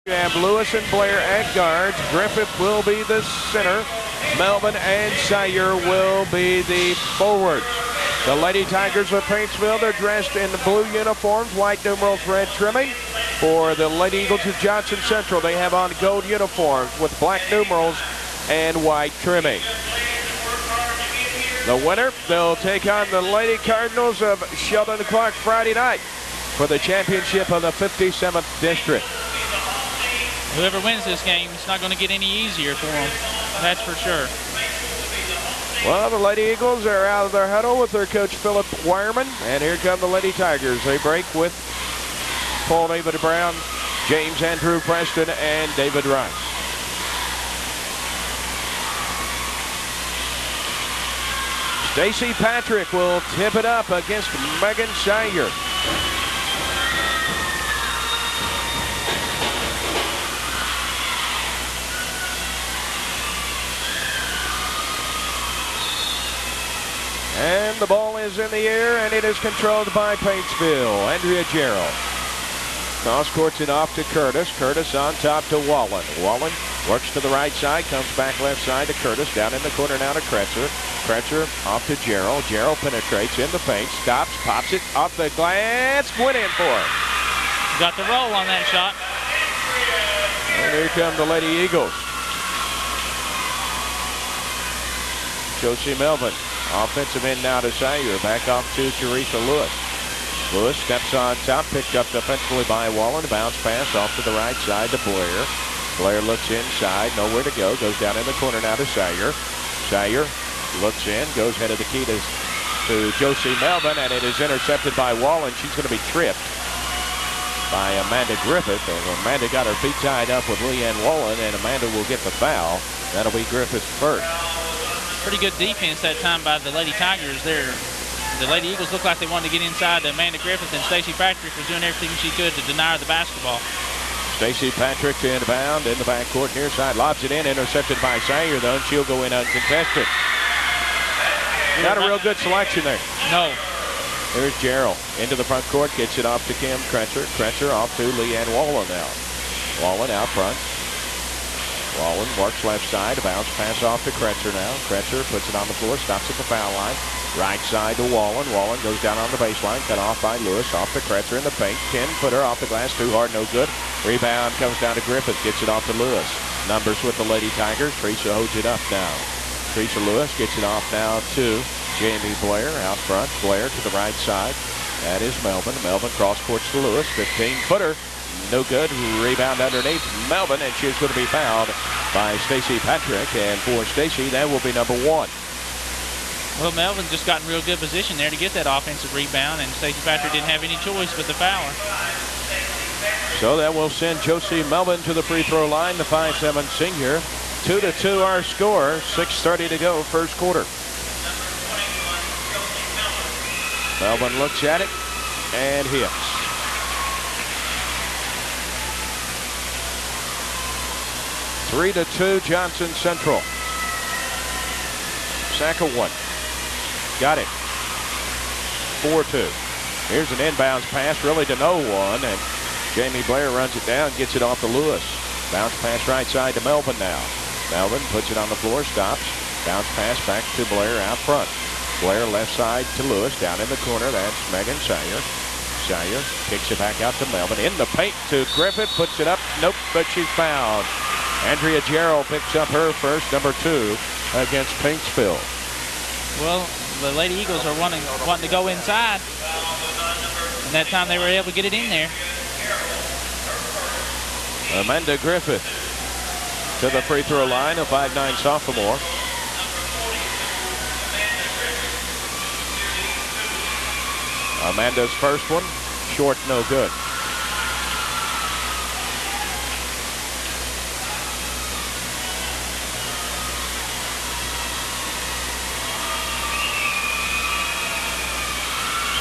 You have Lewis and Blair at guards. Griffith will be the center. Melvin and Sire will be the forwards. The Lady Tigers of Paintsville, they're dressed in blue uniforms, white numerals, red trimming. For the Lady Eagles of Johnson Central, they have on gold uniforms with black numerals and white trimming. The winner, they'll take on the Lady Cardinals of Sheldon Clark Friday night for the championship of the 57th District. Whoever wins this game, it's not going to get any easier for them. That's for sure. Well, the Lady Eagles are out of their huddle with their coach, Philip Wireman. And here come the Lady Tigers. They break with Paul David Brown, James Andrew Preston, and David Rice. Stacy Patrick will tip it up against Megan Sire. And the ball is in the air, and it is controlled by Paintsville. Andrea Gerald. Cross courts it off to Curtis. Curtis on top to Wallen. Wallen works to the right side, comes back left side to Curtis. Down in the corner now to Kretzer. Kretzer off to Gerald. Gerald penetrates in the paint, stops, pops it off the glass. Went in for it. Got the roll on that shot. And here come the Lady Eagles. Josie Melvin. Offensive end now to Sire. Back off to Teresa Lewis. Lewis steps on top, picked up defensively by Wallen. Bounce pass off to the right side to Blair. Blair looks inside, nowhere to go. Goes down in the corner now to Sire. Sire looks in, goes head of the key to Josie Melvin, and it is intercepted by Wallen. She's going to be tripped by Amanda Griffith. And Amanda got her feet tied up with Leanne Wallen, and Amanda will get the foul. That'll be Griffith's first. Pretty good defense that time by the Lady Tigers there. The Lady Eagles looked like they wanted to get inside to Amanda Griffith, and Stacy Patrick was doing everything she could to deny her the basketball. Stacy Patrick inbound in the backcourt near side. Lobs it in, intercepted by Sire, though, and she'll go in uncontested. Not a real good selection there. No. There's Gerald into the front court, gets it off to Kim Kretzer. Kretzer off to Leanne Wallen now. Wallen out front. Wallen works left side, bounce pass off to Kretzer now. Kretzer puts it on the floor, stops at the foul line. Right side to Wallen. Wallen goes down on the baseline, cut off by Lewis, off to Kretzer in the paint. 10-footer off the glass, too hard, no good. Rebound comes down to Griffith, gets it off to Lewis. Numbers with the Lady Tigers. Teresa holds it up now. Teresa Lewis gets it off now to Jamie Blair out front. Blair to the right side. That is Melvin. Melvin cross courts to Lewis. 15-footer. No good. Rebound underneath Melvin, and she's going to be fouled by Stacy Patrick. And for Stacy, that will be number 1. Well, Melvin just got in real good position there to get that offensive rebound, and Stacy Patrick didn't have any choice but the foul. So that will send Josie Melvin to the free throw line, the 5'7" senior. 2-2 our score. 6:30 to go, first quarter. Melvin looks at it and hits. Three to 2, Johnson Central. Second one. Got it. 4-2. Here's an inbounds pass, really to no one, and Jamie Blair runs it down, gets it off to Lewis. Bounce pass right side to Melvin now. Melvin puts it on the floor, stops. Bounce pass back to Blair out front. Blair left side to Lewis, down in the corner. That's Megan Sire. Sire kicks it back out to Melvin. In the paint to Griffith, puts it up. Nope, but she's fouled. Andrea Gerald picks up her first, number 2, against Paintsville. Well, the Lady Eagles are wanting to go inside, and that time they were able to get it in there. Amanda Griffith to the free throw line, a 5'9" sophomore. Amanda's first one, short, no good.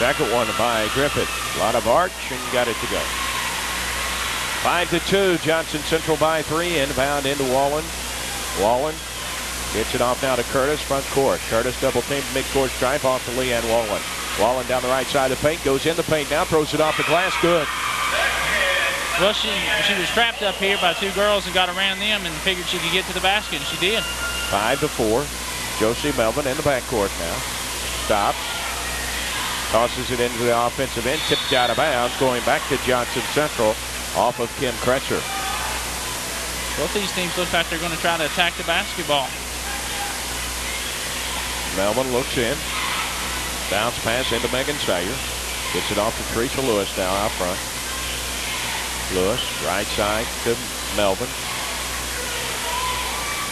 Second one by Griffith. A lot of arch and got it to go. 5-2, Johnson Central by 3. Inbound into Wallen. Wallen gets it off now to Curtis, front court. Curtis double teamed mid-court stripe off to Leanne Wallen. Wallen down the right side of the paint, goes in the paint now, throws it off the glass, good. Well, she was trapped up here by two girls and got around them and figured she could get to the basket, and she did. 5-4. Josie Melvin in the backcourt now. Stops. Tosses it into the offensive end. Tipped out of bounds. Going back to Johnson Central off of Kim Kretzer. Both these teams look like they're going to try to attack the basketball. Melvin looks in. Bounce pass into Megan Sayer. Gets it off to Teresa Lewis now out front. Lewis, right side to Melvin.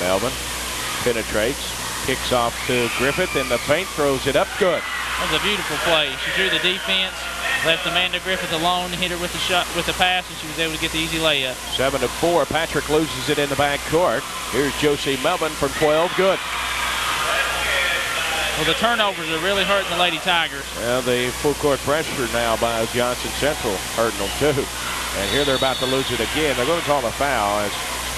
Melvin penetrates, kicks off to Griffith in the paint, throws it up good. That was a beautiful play. She drew the defense, left Amanda Griffith alone, hit her with the shot, with the pass, and she was able to get the easy layup. 7-4. Patrick loses it in the backcourt. Here's Josie Melvin from 12. Good. Well, the turnovers are really hurting the Lady Tigers. Well, the full court pressure now by Johnson Central hurting them too. And here they're about to lose it again. They're going to call a foul as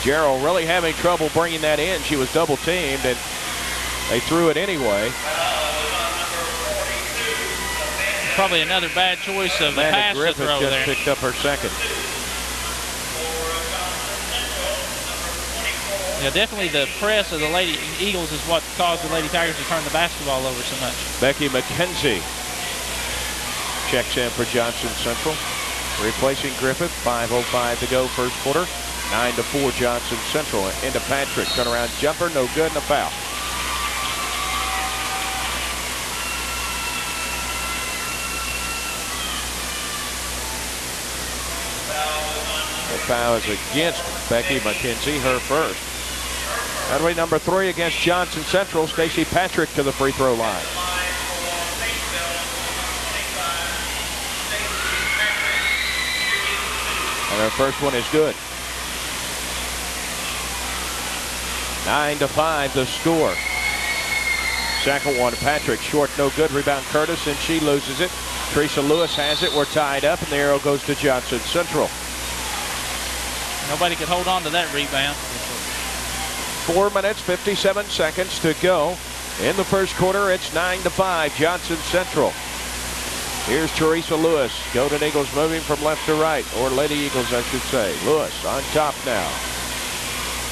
Gerald really having trouble bringing that in. She was double teamed and they threw it anyway. Probably another bad choice of the pass Griffith to throw just there. picked up her second. Yeah, definitely the press of the Lady Eagles is what caused the Lady Tigers to turn the basketball over so much. Becky McKenzie checks in for Johnson Central, replacing Griffith. 5:05 to go first quarter. 9-4 Johnson Central. Into Patrick. Turnaround jumper, no good, and a foul. The foul is against Becky McKenzie, her first. That'll be number 3 against Johnson Central. Stacey Patrick to the free throw line. And her first one is good. 9-5 the score. Second one, Patrick short, no good. Rebound Curtis, and she loses it. Teresa Lewis has it. We're tied up, and the arrow goes to Johnson Central. Nobody could hold on to that rebound. 4 minutes, 57 seconds to go. In the first quarter, it's 9-5 Johnson Central. Here's Teresa Lewis. Golden Eagles moving from left to right, or Lady Eagles, I should say. Lewis on top now.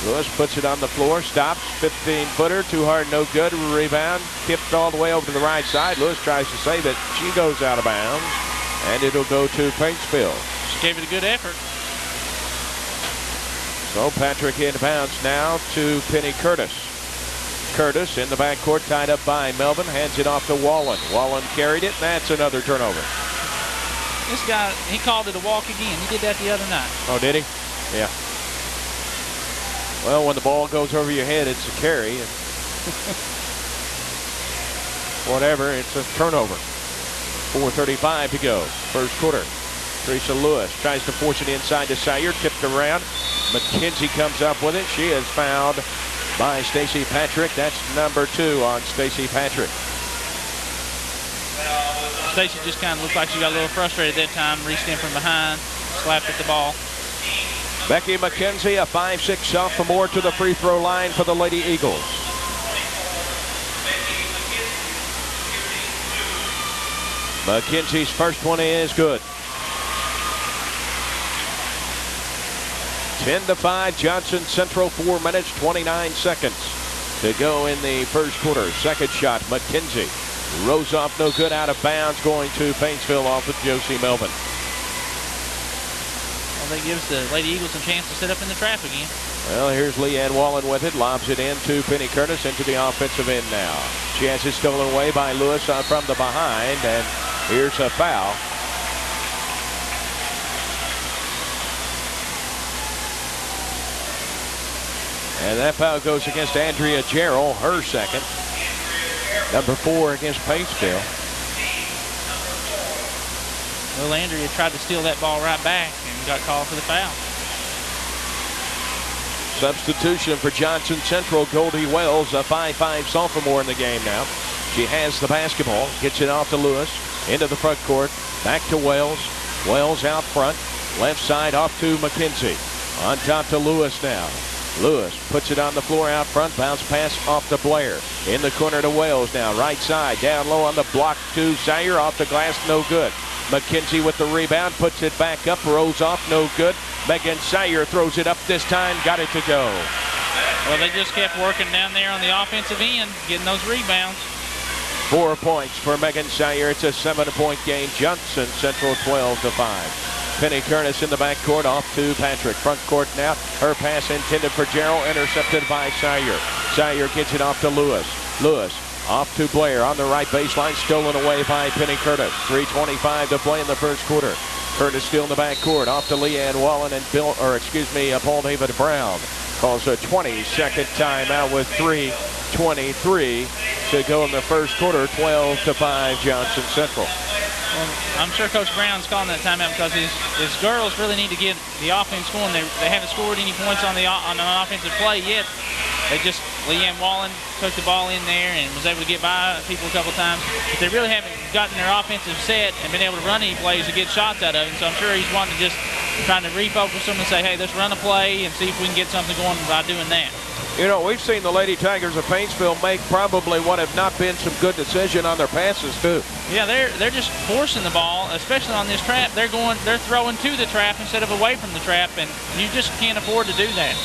Lewis puts it on the floor, stops, 15-footer, too hard, no good. Rebound, tipped all the way over to the right side. Lewis tries to save it. She goes out of bounds, and it'll go to Paintsville. She gave it a good effort. So Patrick in bounds now to Penny Curtis. Curtis in the backcourt, tied up by Melvin, hands it off to Wallen. Wallen carried it, and that's another turnover. This guy, he called it a walk again. He did that the other night. Oh, did he? Yeah. Well, when the ball goes over your head, it's a carry. Whatever, it's a turnover. 4:35 to go, first quarter. Teresa Lewis tries to force it inside to Sayer, tipped around. McKenzie comes up with it. She is fouled by Stacey Patrick. That's number 2 on Stacey Patrick. Stacey just kind of looked like she got a little frustrated that time, reached in from behind, slapped at the ball. Becky McKenzie, a 5'6" sophomore, to the free throw line for the Lady Eagles. McKenzie's first one is good. 10-5 Johnson Central, 4 minutes, 29 seconds to go in the first quarter. Second shot, McKenzie. Rose off, no good, out of bounds, going to Paintsville off of Josie Melvin. Well, that gives the Lady Eagles a chance to sit up in the trap again. Well, here's Leanne Wallen with it. Lobs it in to Penny Curtis into the offensive end now. She has it stolen away by Lewis from the behind, and here's a foul. And that foul goes against Andrea Jarrell, her second. Number 4 against Paintsville. Well, Andrea tried to steal that ball right back and got called for the foul. Substitution for Johnson Central, Goldie Wells, a 5'5" sophomore in the game now. She has the basketball, gets it off to Lewis, into the front court, back to Wells. Wells out front, left side off to McKenzie. On top to Lewis now. Lewis puts it on the floor out front, bounce pass off to Blair. In the corner to Wells now, right side, down low on the block to Zaire, off the glass, no good. McKenzie with the rebound, puts it back up, rolls off, no good. Megan Sayer throws it up this time, got it to go. Well, they just kept working down there on the offensive end, getting those rebounds. 4 points for Megan Sayer. It's a 7-point game. Johnson Central 12-5. Penny Curtis in the backcourt, off to Patrick. Front court now. Her pass intended for Gerald, intercepted by Sayer. Sayer gets it off to Lewis. Lewis off to Blair on the right baseline, stolen away by Penny Curtis. 3:25 to play in the first quarter. Curtis still in the backcourt, off to Leanne Wallen and Paul David Brown. Calls a 20-second timeout with 3:23 to go in the first quarter. 12-5 Johnson Central. Well, I'm sure Coach Brown's calling that timeout because his girls really need to get the offense going. They haven't scored any points on an offensive play yet. Leanne Wallen took the ball in there and was able to get by people a couple times. But they really haven't gotten their offensive set and been able to run any plays to get shots out of it. So I'm sure he's wanting to just trying to refocus them and say, hey, let's run a play and see if we can get something going by doing that. You know, we've seen the Lady Tigers of Paintsville make probably what have not been some good decision on their passes too. Yeah, they're just forcing the ball, especially on this trap. They're throwing to the trap instead of away from the trap, and you just can't afford to do that.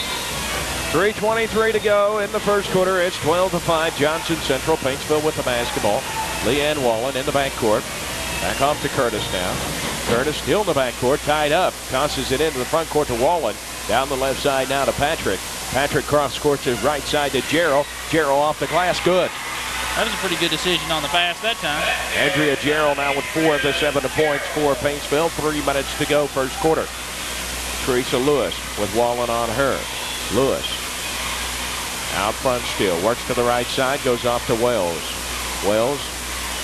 3:23 to go in the first quarter. It's 12-5 Johnson Central. Paintsville with the basketball. Leanne Wallen in the backcourt. Back off to Curtis now. Curtis still in the backcourt, tied up. Tosses it into the front court to Wallen. Down the left side now to Patrick. Patrick cross court to right side to Gerald. Gerald off the glass, good. That was a pretty good decision on the pass that time. Andrea Gerald now with 4 of the 7 points for Paintsville. 3 minutes to go first quarter. Teresa Lewis with Wallen on her. Lewis out front still. Works to the right side, goes off to Wells. Wells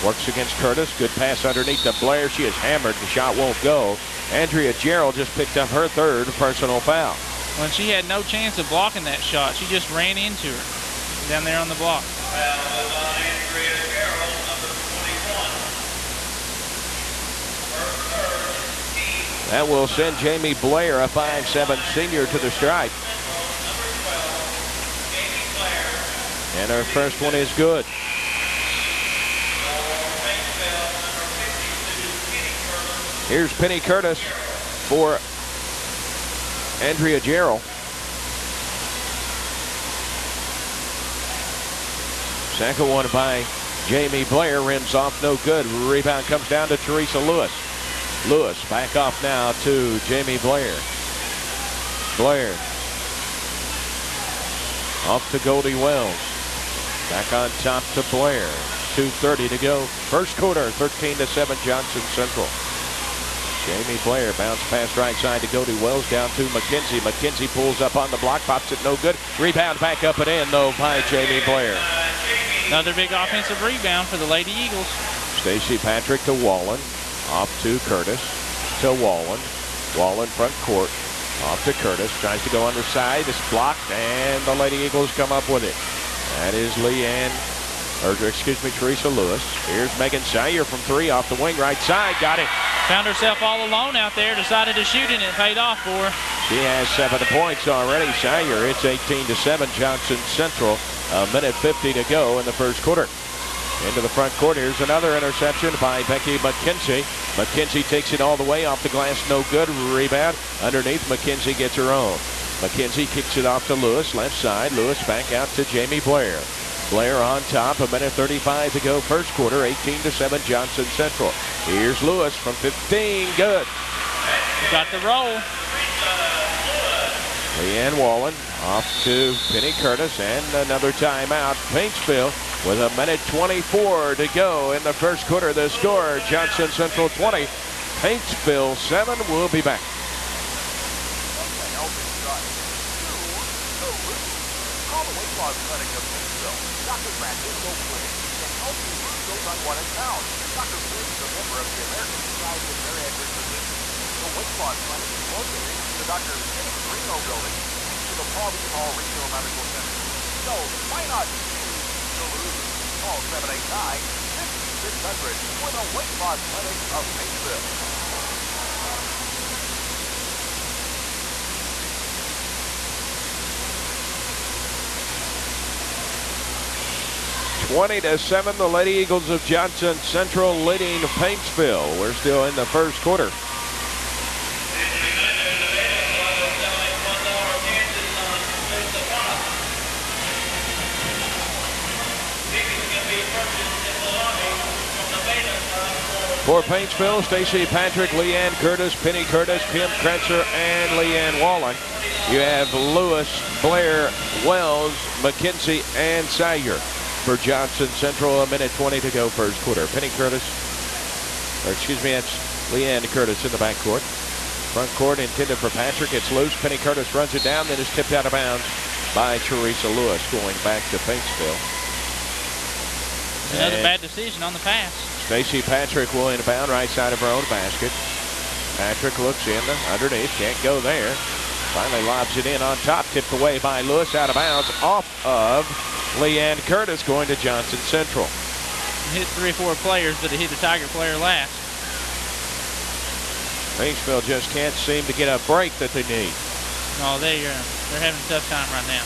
works against Curtis. Good pass underneath to Blair. She is hammered. The shot won't go. Andrea Gerald just picked up her 3rd personal foul. When she had no chance of blocking that shot, she just ran into her down there on the block. That will send Jamie Blair, a 5'7" senior, to the stripe. And her first one is good. Here's Penny Curtis for Andrea Gerald. Second one by Jamie Blair, rims off, no good. Rebound comes down to Teresa Lewis. Lewis back off now to Jamie Blair. Blair off to Goldie Wells. Back on top to Blair. 2:30 to go. First quarter, 13-7 Johnson Central. Jamie Blair bounce pass right side to Goldie Wells, down to McKenzie. McKenzie pulls up on the block, pops it, no good. Rebound back up and in though by Jamie Blair. Another big offensive rebound for the Lady Eagles. Stacey Patrick to Wallen. Off to Curtis to Wallen. Wallen front court. Off to Curtis. Tries to go underside. It's blocked and the Lady Eagles come up with it. That is Teresa Lewis. Here's Megan Sayer from 3 off the wing right side. Got it. Found herself all alone out there. Decided to shoot and it paid off for her. She has 7 points already. Sayer, it's 18-7 Johnson Central. A minute 50 to go in the first quarter. Into the front court. Here's another interception by Becky McKenzie. McKenzie takes it all the way off the glass. No good. Rebound. Underneath, McKenzie gets her own. McKenzie kicks it off to Lewis. Left side. Lewis back out to Jamie Blair. Blair on top. A minute 35 to go first quarter. 18-7 Johnson Central. Here's Lewis from 15. Good. Got the roll. Leanne Wallen off to Penny Curtis and another timeout. Paintsville with a minute 24 to go in the first quarter. The score, Johnson Central 20, Paintsville 7. We'll be back. So why not call 789-5600 for the Weight Loss Clinic of Paintsville. 20-7, the Lady Eagles of Johnson Central leading Paintsville. We're still in the first quarter. For Paintsville, Stacy Patrick, Leanne Curtis, Penny Curtis, Kim Kretzer, and Leanne Wallen. You have Lewis, Blair, Wells, McKenzie, and Sayer. For Johnson Central, 1:20 to go first quarter. Penny Curtis, or excuse me, that's Leanne Curtis in the backcourt. Front court intended for Patrick. It's loose. Penny Curtis runs it down, then is tipped out of bounds by Teresa Lewis, going back to Paintsville. Another bad decision on the pass. Stacy Patrick will inbound right side of her own basket. Patrick looks in underneath, can't go there. Finally lobs it in on top, tipped away by Lewis, out of bounds, off of Leanne Curtis, going to Johnson Central. Hit 3 or 4 players, but it hit the Tiger player last. Paintsville just can't seem to get a break that they need. No, they're having a tough time right now.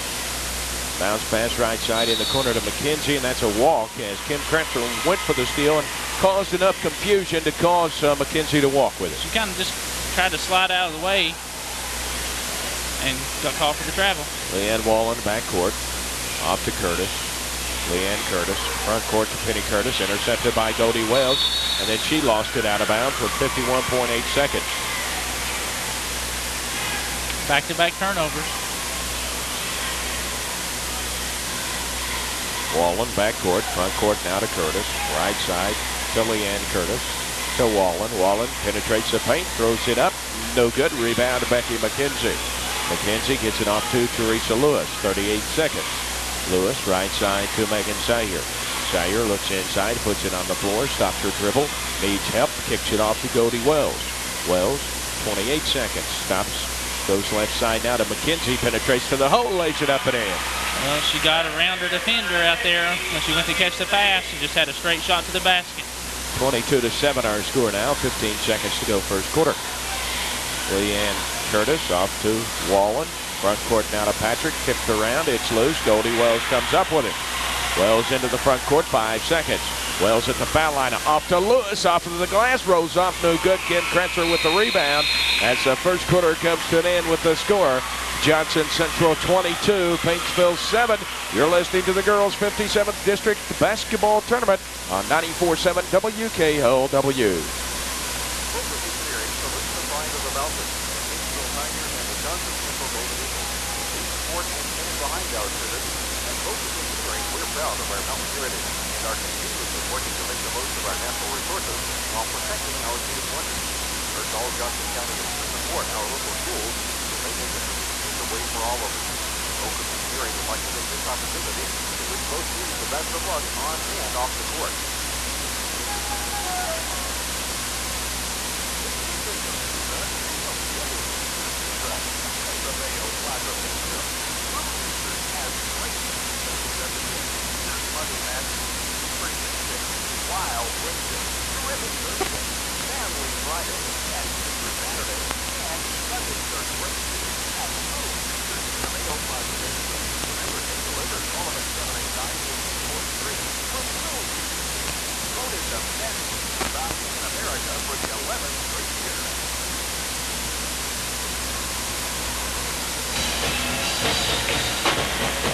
Bounce pass right side in the corner to McKenzie, and that's a walk as Kim Kretzer went for the steal and caused enough confusion to cause McKenzie to walk with it. She kind of just tried to slide out of the way and got called for the travel. Leanne Wallen backcourt, off to Curtis. Leanne Curtis, front court to Penny Curtis, intercepted by Goldie Wells, and then she lost it out of bounds with 51.8 seconds. Back-to-back turnovers. Wallen backcourt, front court now to Curtis. Right side to Leanne Curtis. To Wallen. Wallen penetrates the paint, throws it up. No good. Rebound to Becky McKenzie. McKenzie gets it off to Teresa Lewis. 38 seconds. Lewis right side to Megan Sayer. Sayer looks inside, puts it on the floor, stops her dribble, needs help, kicks it off to Goldie Wells. Wells, 28 seconds, stops, goes left side now to McKenzie, penetrates to the hole, lays it up and in. Well, she got around her defender out there when she went to catch the pass. She just had a straight shot to the basket. 22-7 our score now. 15 seconds to go first quarter. Leanne Curtis off to Wallen. Front court now to Patrick. Tipped around. It's loose. Goldie Wells comes up with it. Wells into the front court. 5 seconds. Wells at the foul line. Off to Lewis. Off of the glass. Rolls off. No good. Kim Kretzer with the rebound. As the first quarter comes to an end with the score. Johnson Central 22, Paintsville 7. You're listening to the Girls 57th District Basketball Tournament on 94.7 WKOW. Focus Engineering, solution defined of the mountains. Paintsville Tigers and the Johnson Central Golden Eagles. We support and stand behind our students. At Focus Engineering, we're proud of our mountain heritage and are continuously working to make the most of our natural resources while protecting our scenic wonders. Urge all Johnson County to support our local schools so they make a way for all of us. Focus Engineering would like to take this opportunity to wish both teams the best of luck on and off the court. Wild Wednesday, terrific Thursday, family Friday, and Super Saturday, and Sunday Church Wednesday. Remember, they delivered all of it 789-1843 from Philly. Voted the best value in America for the 11th straight year.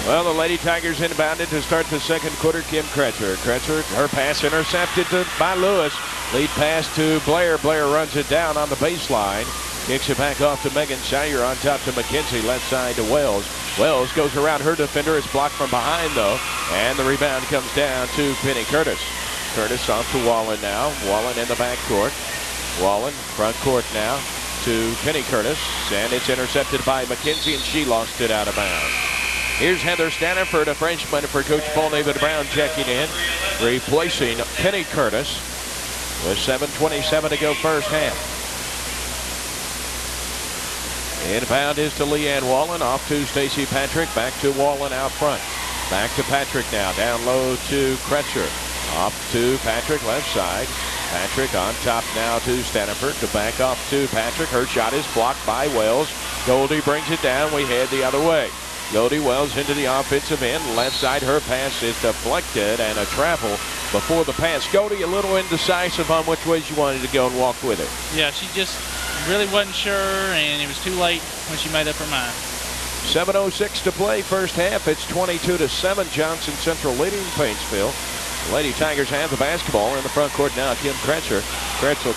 Well, the Lady Tigers inbounded to start the second quarter. Kim Kretzer. Kretzer, her pass intercepted by Lewis. Lead pass to Blair. Blair runs it down on the baseline. Kicks it back off to Megan Shire, on top to McKenzie, left side to Wells. Wells goes around her defender. It's blocked from behind, though. And the rebound comes down to Penny Curtis. Curtis off to Wallen now. Wallen in the backcourt. Wallen, front court now to Penny Curtis. And it's intercepted by McKenzie, and she lost it out of bounds. Here's Heather Stanford, a freshman, for Coach Paul David Brown, checking in, replacing Penny Curtis with 7:27 to go first half. Inbound is to Leanne Wallen, off to Stacy Patrick, back to Wallen out front. Back to Patrick now, down low to Kretzer. Off to Patrick, left side. Patrick on top now to Stanford, to back off to Patrick. Her shot is blocked by Wells. Goldie brings it down. We head the other way. Goldie Wells into the offensive end. Left side, her pass is deflected and a travel before the pass. Goldie a little indecisive on which way she wanted to go and walk with it. Yeah, she just really wasn't sure, and it was too late when she made up her mind. 7:06 to play first half. It's 22-7. Johnson Central leading Paintsville. The Lady Tigers have the basketball in the front court now. Kim Kretzer. Kretzer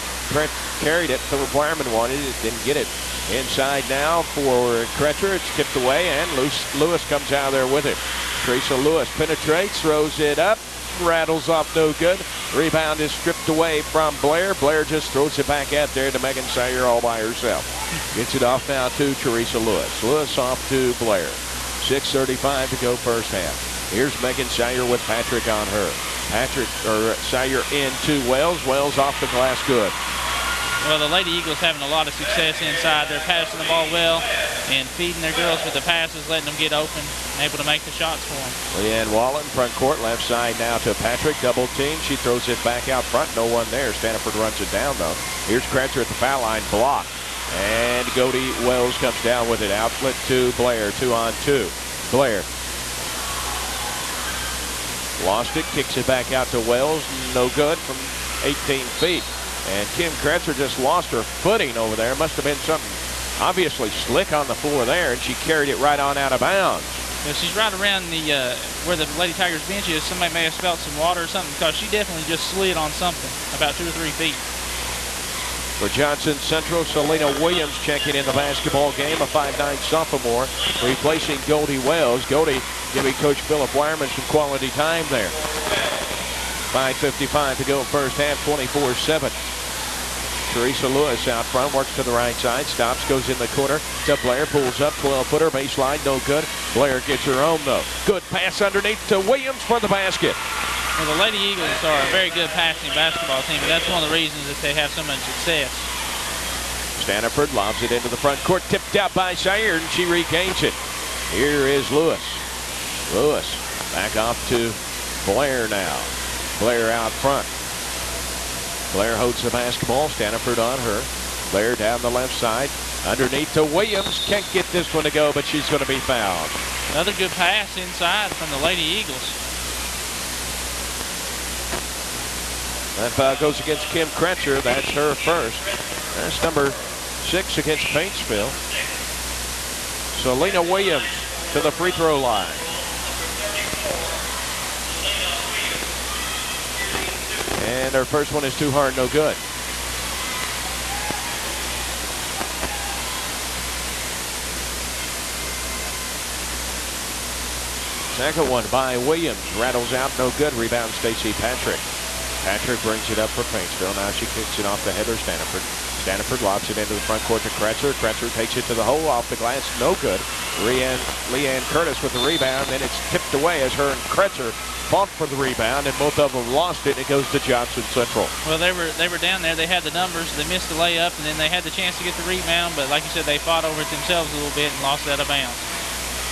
carried it. Philip Wireman wanted it. Didn't get it. Inside now for Kretzer. It's tipped away, and Lewis comes out there with it. Teresa Lewis penetrates, throws it up, rattles off no good. Rebound is stripped away from Blair. Blair just throws it back out there to Megan Sayer all by herself. Gets it off now to Teresa Lewis. Lewis off to Blair. 6:35 to go first half. Here's Megan Sayer with Patrick on her. Sayer into Wells. Wells off the glass, good. Well, the Lady Eagles having a lot of success inside. They're passing the ball well and feeding their girls with the passes, letting them get open and able to make the shots for them. Leanne Wallen, front court, left side now to Patrick. Double team. She throws it back out front. No one there. Stanford runs it down, though. Here's Kretzer at the foul line. Block. And Goldie Wells comes down with it. Outlet to Blair. 2-on-2. Blair. Lost it. Kicks it back out to Wells. No good from 18 feet. And Kim Kretzer just lost her footing over there. Must have been something obviously slick on the floor there, and she carried it right on out of bounds. Yeah, she's right around the where the Lady Tigers bench is. Somebody may have spilled some water or something, because she definitely just slid on something about 2 or 3 feet. For Johnson Central, Selena Williams checking in the basketball game, a 5'9" sophomore, replacing Goldie Wells. Goldie giving Coach Philip Wireman some quality time there. 5:55 to go first half, 24-7. Teresa Lewis out front, works to the right side, stops, goes in the corner to Blair, pulls up, 12-footer, baseline, no good. Blair gets her own, though. Good pass underneath to Williams for the basket. Well, the Lady Eagles are a very good passing basketball team, and that's one of the reasons that they have so much success. Stanford lobs it into the front court, tipped out by Sayer, and she regains it. Here is Lewis. Lewis back off to Blair now. Blair out front. Blair holds the basketball. Stanford on her. Blair down the left side. Underneath to Williams. Can't get this one to go, but she's going to be fouled. Another good pass inside from the Lady Eagles. That foul goes against Kim Kretzer. That's her first. That's number 6 against Paintsville. Selena Williams to the free throw line. And her first one is too hard, no good. Second one by Williams. Rattles out, no good. Rebound, Stacey Patrick. Patrick brings it up for Paintsville. Now she kicks it off to Heather Stanford. Stanford lobs it into the front court to Kretzer. Kretzer takes it to the hole, off the glass, no good. Leanne Curtis with the rebound, then it's tipped away as her and Kretzer fought for the rebound, and both of them lost it. It goes to Johnson Central. Well, they were down there. They had the numbers. They missed the layup, and then they had the chance to get the rebound. But like you said, they fought over it themselves a little bit and lost it out of bounds.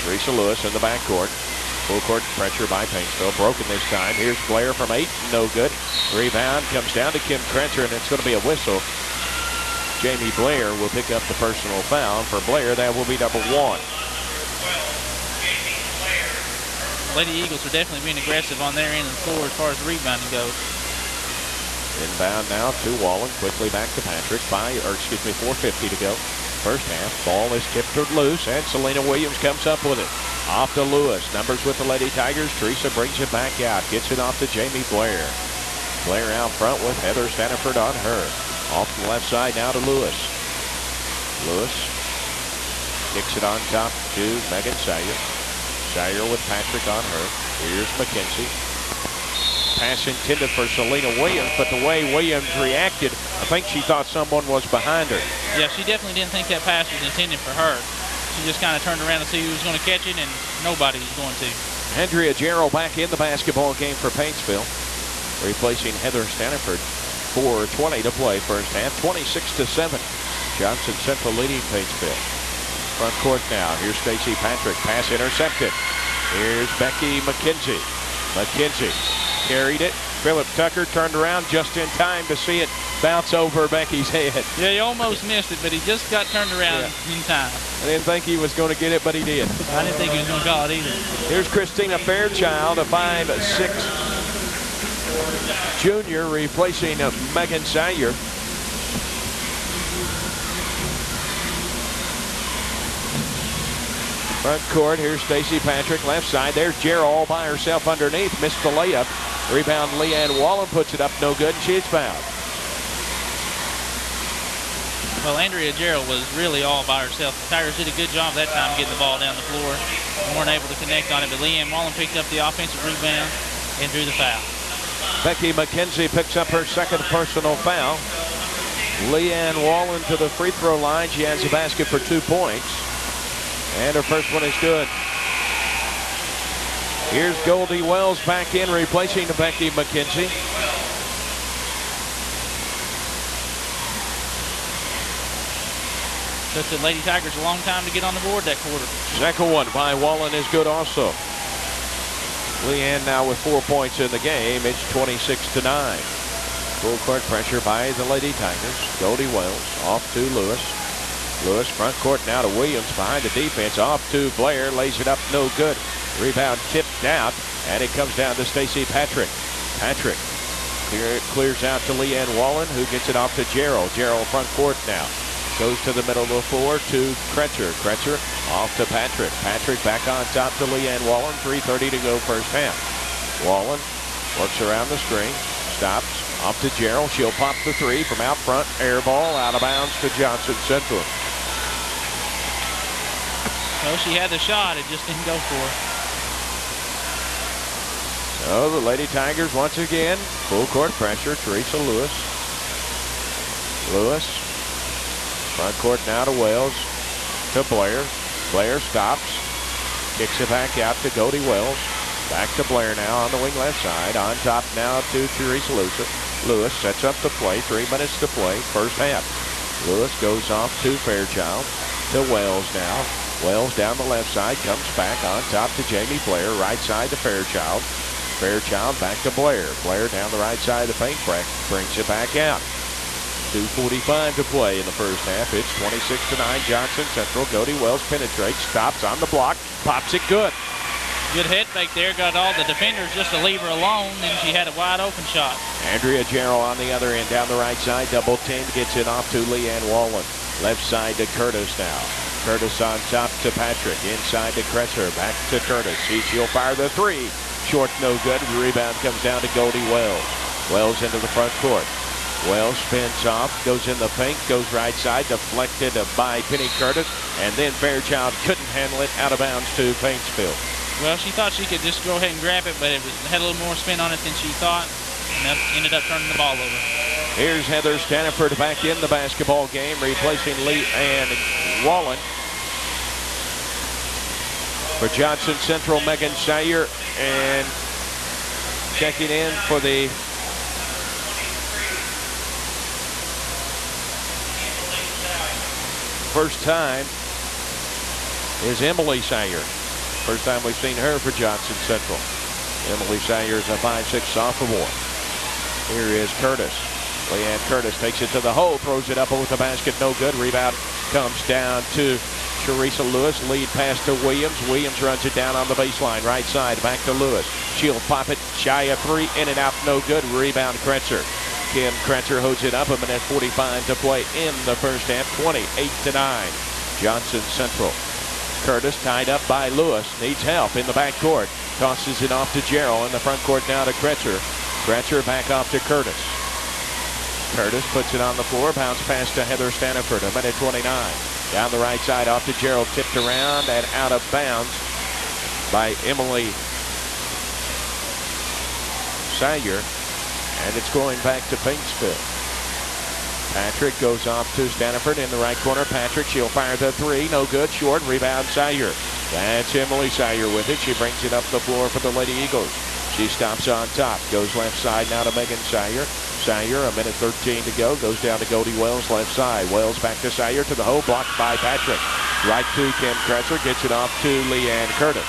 Teresa Lewis in the backcourt. Full court pressure by Paintsville. Broken this time. Here's Blair from 8. No good. Rebound comes down to Kim Kretzer, and it's going to be a whistle. Jamie Blair will pick up the personal foul. For Blair, that will be number 1. Lady Eagles are definitely being aggressive on their end of the floor as far as the rebounding goes. Inbound now to Wallen. Quickly back to Patrick. 4:50 to go. First half. Ball is tipped loose, and Selena Williams comes up with it. Off to Lewis. Numbers with the Lady Tigers. Teresa brings it back out. Gets it off to Jamie Blair. Blair out front with Heather Stanford on her. Off the left side now to Lewis. Lewis kicks it on top to Megan Sayer. Sayer with Patrick on her. Here's McKenzie. Pass intended for Selena Williams, but the way Williams reacted, I think she thought someone was behind her. Yeah, she definitely didn't think that pass was intended for her. She just kind of turned around to see who was going to catch it, and nobody was going to. Andrea Jarrell back in the basketball game for Paintsville, replacing Heather Stanford. 4:20 to play first half, 26-7. Johnson Central leading Paintsville. Front court now. Here's Stacey Patrick. Pass intercepted. Here's Becky McKenzie. McKenzie carried it. Philip Tucker turned around just in time to see it bounce over Becky's head. Yeah, he almost missed it, but he just got turned around in time. I didn't think he was going to get it, but he did. I didn't think he was going to call it either. Here's Christina Fairchild, a 5'6" junior, replacing Megan Sayer. Front court, here's Stacy Patrick, left side. There's Gerald all by herself underneath. Missed the layup. Rebound, Leanne Wallen puts it up, no good, and she's fouled. Well, Andrea Gerald was really all by herself. The Tigers did a good job that time getting the ball down the floor. They weren't able to connect on it, but Leanne Wallen picked up the offensive rebound and drew the foul. Becky McKenzie picks up her second personal foul. Leanne Wallen to the free throw line. She has a basket for 2 points. And her first one is good. Here's Goldie Wells back in, replacing Becky McKenzie. Took the Lady Tigers a long time to get on the board that quarter. Second one by Wallen is good also. Leanne now with 4 points in the game. It's 26-9. Full court pressure by the Lady Tigers. Goldie Wells off to Lewis. Lewis front court now to Williams behind the defense. Off to Blair. Lays it up. No good. Rebound tipped out. And it comes down to Stacy Patrick. Patrick clears out to Leanne Wallen, who gets it off to Gerald. Gerald front court now. Goes to the middle of the floor to Kretzer. Kretzer off to Patrick. Patrick back on top to Leanne Wallen. 3:30 to go first half. Wallen works around the screen. Stops. Off to Gerald. She'll pop the three from out front. Air ball out of bounds to Johnson Central. Well, she had the shot. It just didn't go for her. So the Lady Tigers once again. Full court pressure. Teresa Lewis. Lewis. Front court now to Wells. To Blair. Blair stops. Kicks it back out to Goldie Wells. Back to Blair now on the wing left side. On top now to Teresa Lewis sets up the play. 3 minutes to play. First half. Lewis goes off to Fairchild. To Wells now. Wells down the left side. Comes back on top to Jamie Blair. Right side to Fairchild. Fairchild back to Blair. Blair down the right side of the paint. Brings it back out. 2:45 to play in the first half. It's 26-9. Johnson Central. Goldie Wells penetrates. Stops on the block. Pops it good. Good head fake there. Got all the defenders just to leave her alone, and she had a wide open shot. Andrea Gerald on the other end down the right side. Double teamed. Gets it off to Leanne Wallen. Left side to Curtis now. Curtis on top to Patrick. Inside to Kretzer. Back to Curtis. She'll fire the three. Short, no good. The rebound comes down to Goldie Wells. Wells into the front court. Wells spins off, goes in the paint, goes right side, deflected by Penny Curtis, and then Fairchild couldn't handle it, out of bounds to Paintsville. Well, she thought she could just go ahead and grab it, but it had a little more spin on it than she thought, and that ended up turning the ball over. Here's Heather Stanford back in the basketball game, replacing Leanne Wallen. For Johnson Central, Megan Sayer, and checking in for the first time is Emily Sayer. First time we've seen her for Johnson Central. Emily Sayer is a 5'6" sophomore. Here is Curtis. Leanne Curtis takes it to the hole, throws it up over the basket, no good. Rebound comes down to Teresa Lewis. Lead pass to Williams. Williams runs it down on the baseline, right side, back to Lewis. She'll pop it, shy of three, in and out, no good. Rebound Kretzer. Kim Kretzer holds it up. 1:45 to play in the first half. 28-9. Johnson Central. Curtis tied up by Lewis. Needs help in the backcourt. Tosses it off to Gerald in the front court now to Kretzer. Kretzer back off to Curtis. Curtis puts it on the floor. Bounce pass to Heather Stanford. 1:29. Down the right side off to Gerald. Tipped around and out of bounds by Emily Sayer. And it's going back to Paintsville. Patrick goes off to Stanford in the right corner. Patrick, she'll fire the three. No good. Short. Rebound Sayer. That's Emily Sayer with it. She brings it up the floor for the Lady Eagles. She stops on top. Goes left side now to Megan Sayer. Sayer, 1:13 to go. Goes down to Goldie Wells, left side. Wells back to Sayer to the hole. Blocked by Patrick. Right to Kim Kretzer. Gets it off to Leanne Curtis.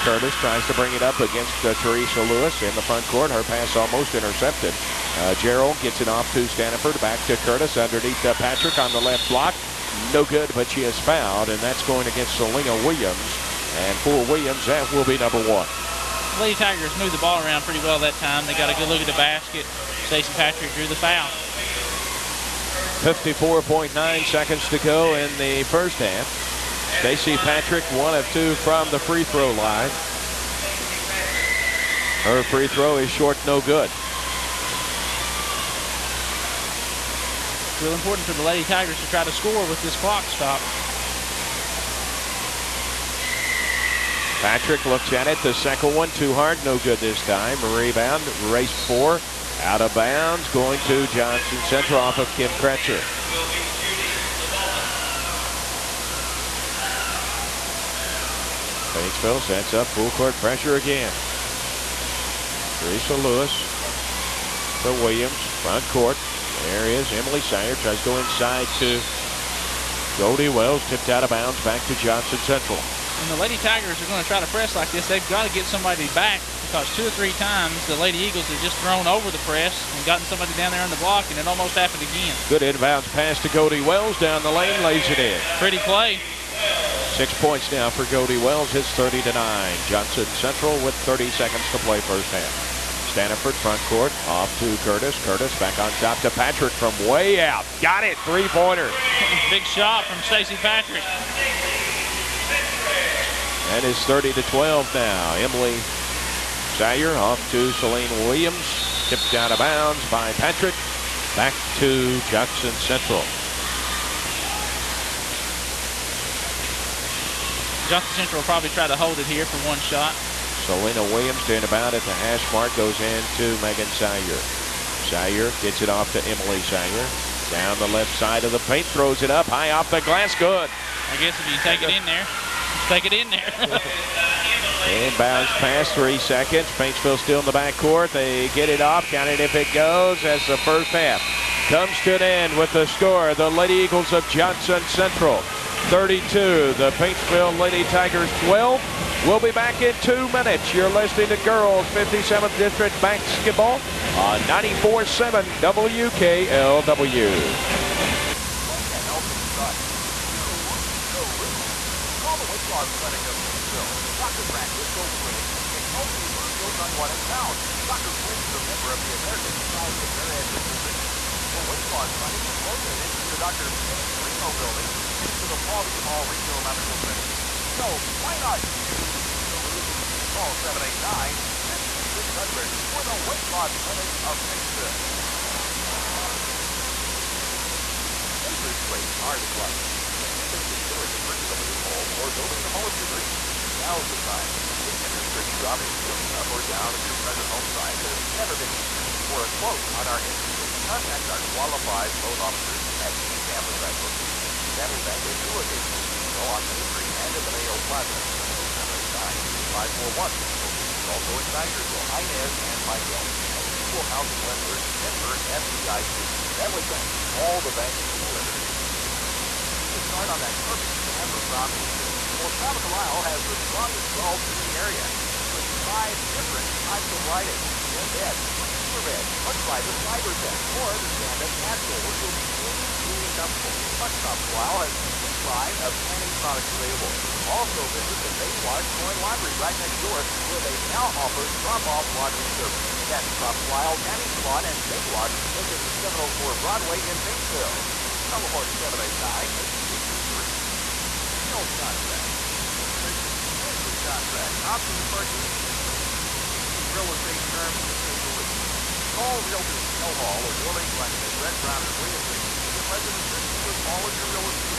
Curtis tries to bring it up against Teresa Lewis in the front court. Her pass almost intercepted. Gerald gets it off to Stanford. Back to Curtis underneath Patrick on the left block. no good, but she is fouled, and that's going against Selena Williams. And for Williams, that will be number 1. Lady Tigers moved the ball around pretty well that time. They got a good look at the basket. Stacey Patrick drew the foul. 54.9 seconds to go in the first half. Stacey Patrick, 1 of 2 from the free throw line. Her free throw is short, no good. It's real important for the Lady Tigers to try to score with this clock stop. Patrick looks at it. The second one, too hard, no good this time. Rebound, race 4, out of bounds, going to Johnson Central off of Kim Kretzer. Batesville sets up full court pressure again. Teresa Lewis to Williams, front court. There is Emily Sayer, tries to go inside to Goldie Wells, tipped out of bounds, back to Johnson Central. When the Lady Tigers are going to try to press like this, they've got to get somebody back, because 2 or 3 times the Lady Eagles have just thrown over the press and gotten somebody down there on the block, and it almost happened again. Good inbounds pass to Goldie Wells down the lane, lays it in. Pretty play. 6 points now for Goldie Wells, hits 30-9. Johnson Central with 30 seconds to play first half. Stanford front court, off to Curtis. Curtis back on top to Patrick from way out. Got it, 3-pointer. Big shot from Stacey Patrick. That is 30-12 now. Emily Sayer off to Selena Williams. Tipped out of bounds by Patrick. Back to Jackson Central. Johnson Central will probably try to hold it here for 1 shot. Selena Williams doing about at the hash mark, goes into Megan Sayer. Sayer gets it off to Emily Sayer. Down the left side of the paint, throws it up high off the glass, good. I guess if you take it in there, just take it in there. Inbounds pass, 3 seconds. Paintsville still in the backcourt. They get it off, count it if it goes, as the first half comes to an end with the score. The Lady Eagles of Johnson Central 32, the Paintsville Lady Tigers 12. We'll be back in 2 minutes. You're listening to Girls 57th District Basketball on 94.7 WKLW. So why not call 789-600 for the weight loss clinic of Griffith. Lose weight hard as well. Consider the purchase of a new home or building a home of your dreams. Now's the time. The interest rate dropping up or down at your present home site has never been easier. For a quote on our interest rate, contact our qualified loan officers at Stanford Bank. Stanford Bank is new location. On Main Street and in the Mayo Plaza, 789-541. Also in Tigersville, Inez and Michael. Equal housing lenders, Denver, FDIC, Family Bank, all the banks equal lenders. To start on that perfect Denver property, well, Travis Lyle has the strongest bulbs in the area, with 5 different types of lighting. In bed, super bed, much by the fiber bed, or the stand-up natural, which will be really comfortable. Much Travis Lyle has line of tanning products available. Also visit the Bayswash Coin Laundry right next door, where they now offer drop-off laundry service. That's Top Lyle Tanning Salon and Bayswash, located at 704 Broadway in Batesville. Telephone 789-823. No contract. Contract. Options purchase. Real estate terms and legally. Call Realtors Snow Hall or Dorling Glenn at Red Brown and Williams. Your resident assistance with all of your real estate.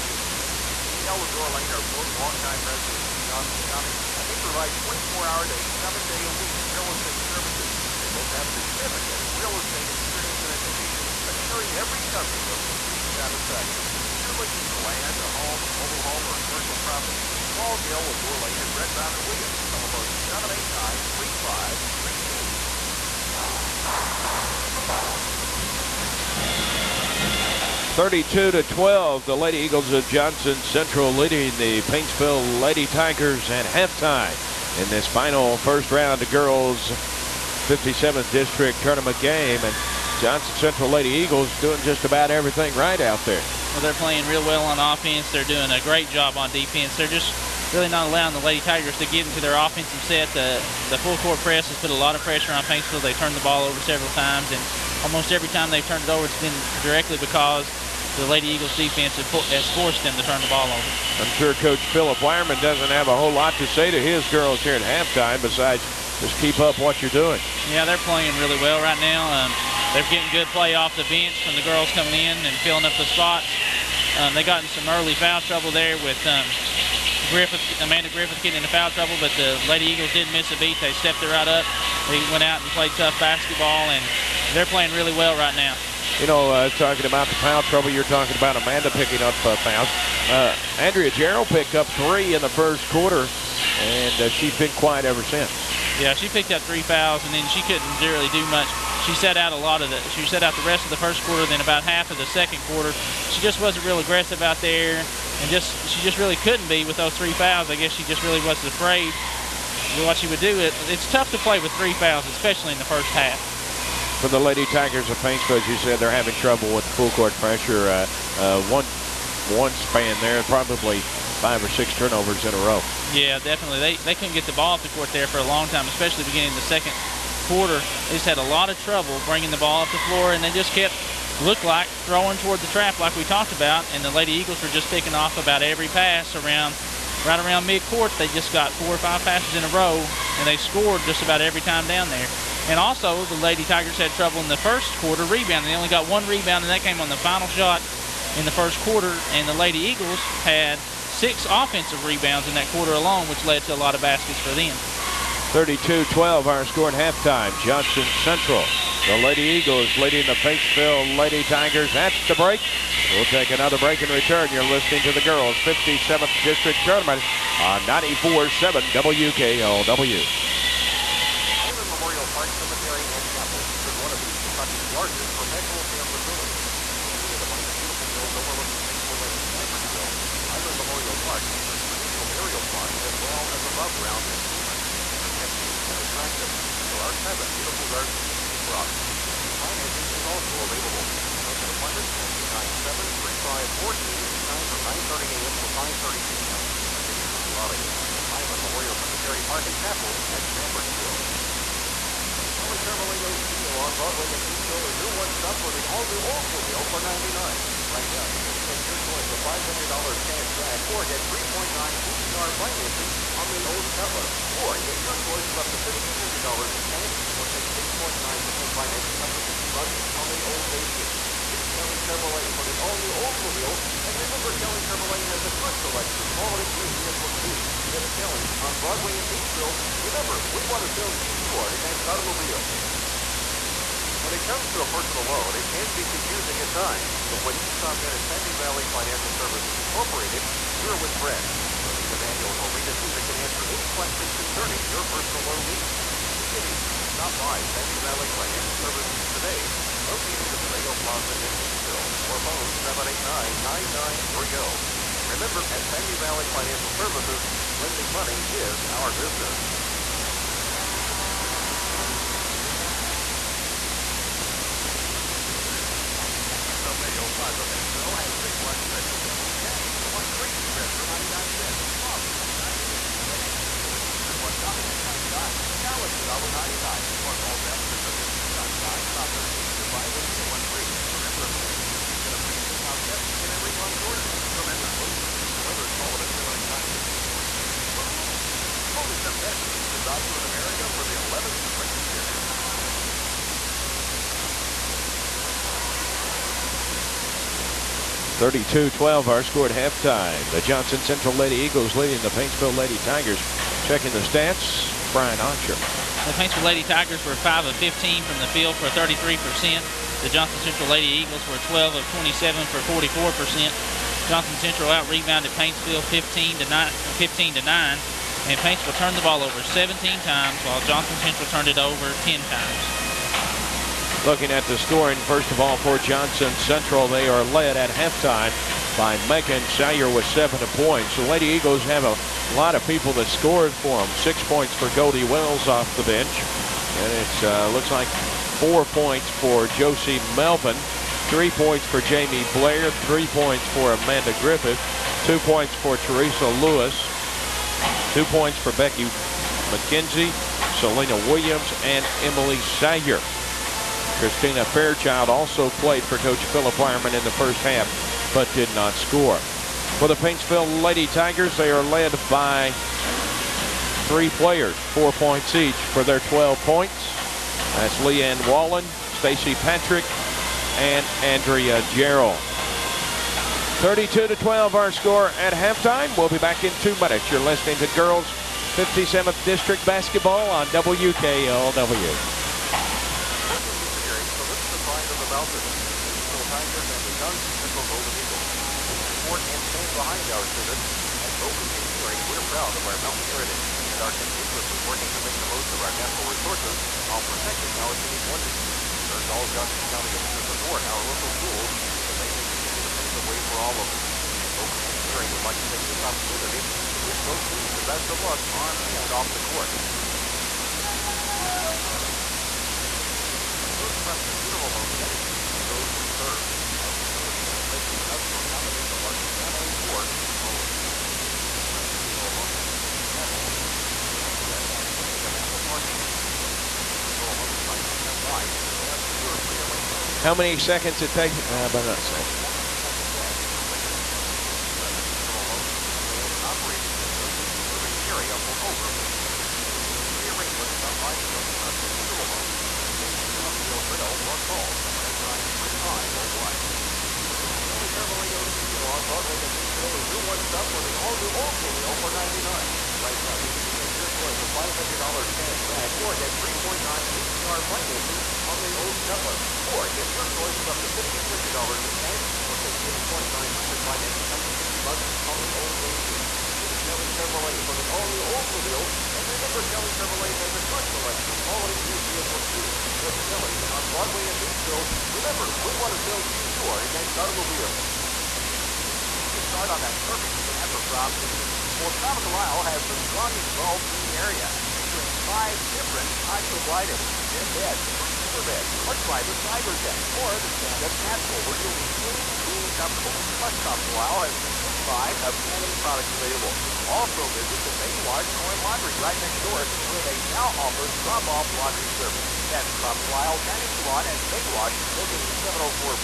Ellador Lane are both longtime residents in Johnson County, and they provide 24-hour day, 7-day-a-week real estate services. They both have significant real estate experience and education, assuring every customer of complete satisfaction. If you're looking for land, a home, a mobile home, or a commercial property, call Gail Ellador Lane at Red Brown and Williams. Telephone 789-3532. 32-12, the Lady Eagles of Johnson Central leading the Paintsville Lady Tigers at halftime in this final first round of girls 57th District tournament game. And Johnson Central Lady Eagles doing just about everything right out there. Well, they're playing real well on offense. They're doing a great job on defense. They're just really not allowing the Lady Tigers to get into their offensive set. The full court press has put a lot of pressure on Paintsville. They turned the ball over several times, and almost every time they've turned it over, it's been directly because the Lady Eagles defense has forced them to turn the ball over. I'm sure Coach Philip Wireman doesn't have a whole lot to say to his girls here at halftime besides just keep up what you're doing. Yeah, they're playing really well right now. They're getting good play off the bench from the girls coming in and filling up the spots. They got in some early foul trouble there with Amanda Griffith getting into foul trouble, but the Lady Eagles didn't miss a beat. They stepped it right up. They went out and played tough basketball, and they're playing really well right now. You know, talking about the foul trouble, you're talking about Amanda picking up fouls. Andrea Gerald picked up 3 in the first quarter, and she's been quiet ever since. Yeah, she picked up 3 fouls, and then she couldn't really do much. She set out she set out the rest of the first quarter, then about half of the second quarter. She just wasn't real aggressive out there, and she just really couldn't be with those 3 fouls. I guess she just really wasn't afraid of what she would do. It's tough to play with 3 fouls, especially in the first half. For the Lady Tigers of Paintsville, as you said, they're having trouble with full court pressure. One span there, probably 5 or 6 turnovers in a row. Yeah, definitely. They couldn't get the ball off the court there for a long time, especially beginning the second quarter. They just had a lot of trouble bringing the ball up the floor, and they just looked like throwing toward the trap like we talked about, and the Lady Eagles were just picking off about every pass right around midcourt. They just got 4 or 5 passes in a row, and they scored just about every time down there. And also, the Lady Tigers had trouble in the first quarter rebounding. They only got 1 rebound, and that came on the final shot in the first quarter, and the Lady Eagles had 6 offensive rebounds in that quarter alone, which led to a lot of baskets for them. 32-12, our score at halftime. Johnson Central. The Lady Eagles leading the Paintsville Lady Tigers at the break. We'll take another break and return. You're listening to the Girls 57th District Tournament on 94.7 WKLW. Memorial Park Cemetery and Chapel is one of East Kentucky's largest professional film facilities. Located among the beautiful hills overlooking Paintsville Lake and Stanfordville, Island Memorial Park features traditional aerial plots as well as above-ground entertainment. And attractive. There are 7 beautiful gardens and scenic rocks. Financing is also available. Make an appointment at 297-3542 anytime from 9:30 a.m. to 5:30 p.m. Island Memorial Cemetery Park and Chapel at Stanfordville. Chevrolet Steel on Broadway and Paintsville is your one-stop for the all-new Oldsmobile for $99. Right now, you can take your choice of $500 cash back or get 3.9 APR financing on the old Cutlass. Or get your choice of up to $1,500 in cash or take 6.9% financing up to $50 on the old Patriot. It's Kelly Chevrolet for the all-new Oldsmobile. And remember, Kelly Chevrolet has a good selection of quality new vehicles too. Get Kelly on Broadway and Paintsville. Remember, we want to sell you your next automobile. When it comes to a personal loan, it can be confusing at times. But when you stop in at Sandy Valley Financial Services Incorporated, you're with Brett. Emmanuel or Rita Susan can answer any questions concerning your personal loan needs. Stop by Sandy Valley Financial Services today, located in the Rail Plaza in Paintsville, or phone 789-9930. Remember, at Sandy Valley Financial Services, lending money is our business. Mayo Plaza Paintsville has big one special double cash for 1 free spread for 99 cents. One topic at 99. Now it's $1.99. Or all that for $1.99. About 13 to buy one for 1 free. Remember, you get a free discount test in every month's order. Remember, delivered all of it for 99 cents. Only the best pizza value in America for the 11th straight year. 32-12, our score at halftime. The Johnson Central Lady Eagles leading the Paintsville Lady Tigers. Checking the stats, Brian Archer. The Paintsville Lady Tigers were 5 of 15 from the field for 33%. The Johnson Central Lady Eagles were 12 of 27 for 44%. Johnson Central out-rebounded Paintsville 15 to 9, and Paintsville turned the ball over 17 times, while Johnson Central turned it over 10 times. Looking at the scoring, first of all, for Johnson Central, they are led at halftime by Megan Sayer with 7 points. The Lady Eagles have a lot of people that scored for them. 6 points for Goldie Wells off the bench. And it looks like 4 points for Josie Melvin. 3 points for Jamie Blair, 3 points for Amanda Griffith, 2 points for Teresa Lewis, 2 points for Becky McKenzie, Selena Williams, and Emily Sayer. Christina Fairchild also played for Coach Philip Wireman in the first half, but did not score. For the Paintsville Lady Tigers, they are led by 3 players, 4 points each for their 12 points. That's Leanne Wallen, Stacy Patrick, and Andrea Gerald. 32-12 our score at halftime. We'll be back in 2 minutes. You're listening to Girls 57th District Basketball on WKLW. Behind our students and focus ensuring we're proud of our mountain heritage and are continuously working to make the most of our natural resources while protecting our unique wonders. Urge all Johnson County to support our local schools so they may continue to pave the way for all of us. Focus ensuring would like to take this opportunity to wish both teams the best of luck on and off the court. First from the funeral home goes to serve. How many seconds it takes? About a second.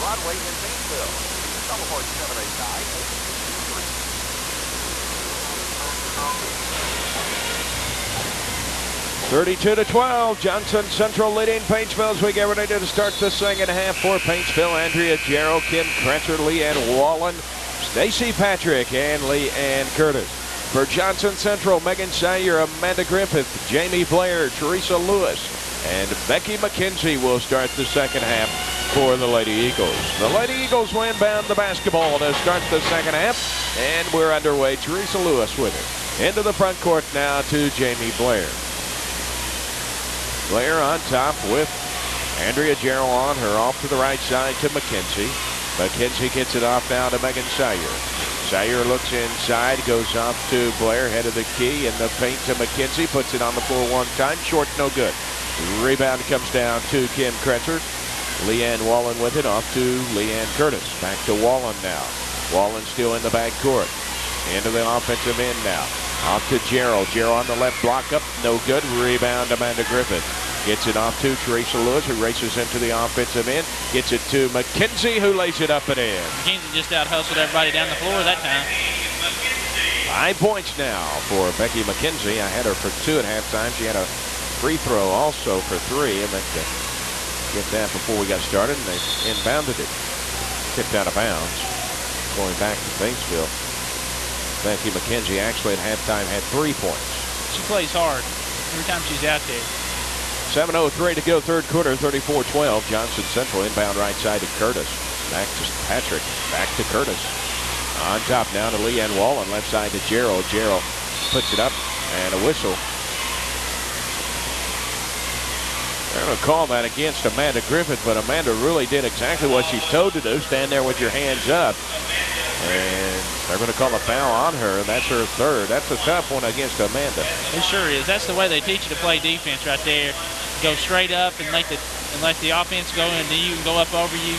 Broadway in Paintsville. Teleport 32-12, Johnson Central leading Paintsville as we get ready to start the second half for Paintsville. Andrea Jarrow, Kim Kretzer, Leanne Wallen, Stacy Patrick, and Leanne Curtis. For Johnson Central, Megan Sayer, Amanda Griffith, Jamie Blair, Teresa Lewis, and Becky McKenzie will start the second half for the Lady Eagles. The Lady Eagles will inbound the basketball to start the second half, and we're underway. Teresa Lewis with it. Into the front court now to Jamie Blair. Blair on top with Andrea Jarrow on her, off to the right side to McKenzie. McKenzie gets it off now to Megan Sayer. Sayer looks inside, goes off to Blair, head of the key, in the paint to McKenzie, puts it on the floor one time, short, no good. Rebound comes down to Kim Kretzer. Leanne Wallen with it, off to Leanne Curtis. Back to Wallen now. Wallen still in the backcourt. Into the offensive end now. Off to Jarrow. Jarrow on the left, block up, no good. Rebound, Amanda Griffith. Gets it off to Teresa Lewis, who races into the offensive end. Gets it to McKenzie, who lays it up and in. McKenzie just out-hustled everybody down the floor that time. 5 points now for Becky McKenzie. I had her for 2 at halftime. She had a free throw also for 3. I meant to get that before we got started, and they inbounded it. Tipped out of bounds. Going back to Paintsville. Becky McKenzie actually at halftime had 3 points. She plays hard every time she's out there. 7:03 to go, third quarter, 34-12. Johnson Central inbound right side to Curtis. Back to Patrick, back to Curtis. On top now to Leanne Wallen, left side to Jarrow. Jarrow puts it up, and a whistle. They're going to call that against Amanda Griffith, but Amanda really did exactly what she's told to do, stand there with your hands up. And they're going to call a foul on her. That's her third. That's a tough one against Amanda. It sure is. That's the way they teach you to play defense right there. Go straight up and let the offense go, and then you can go up over you.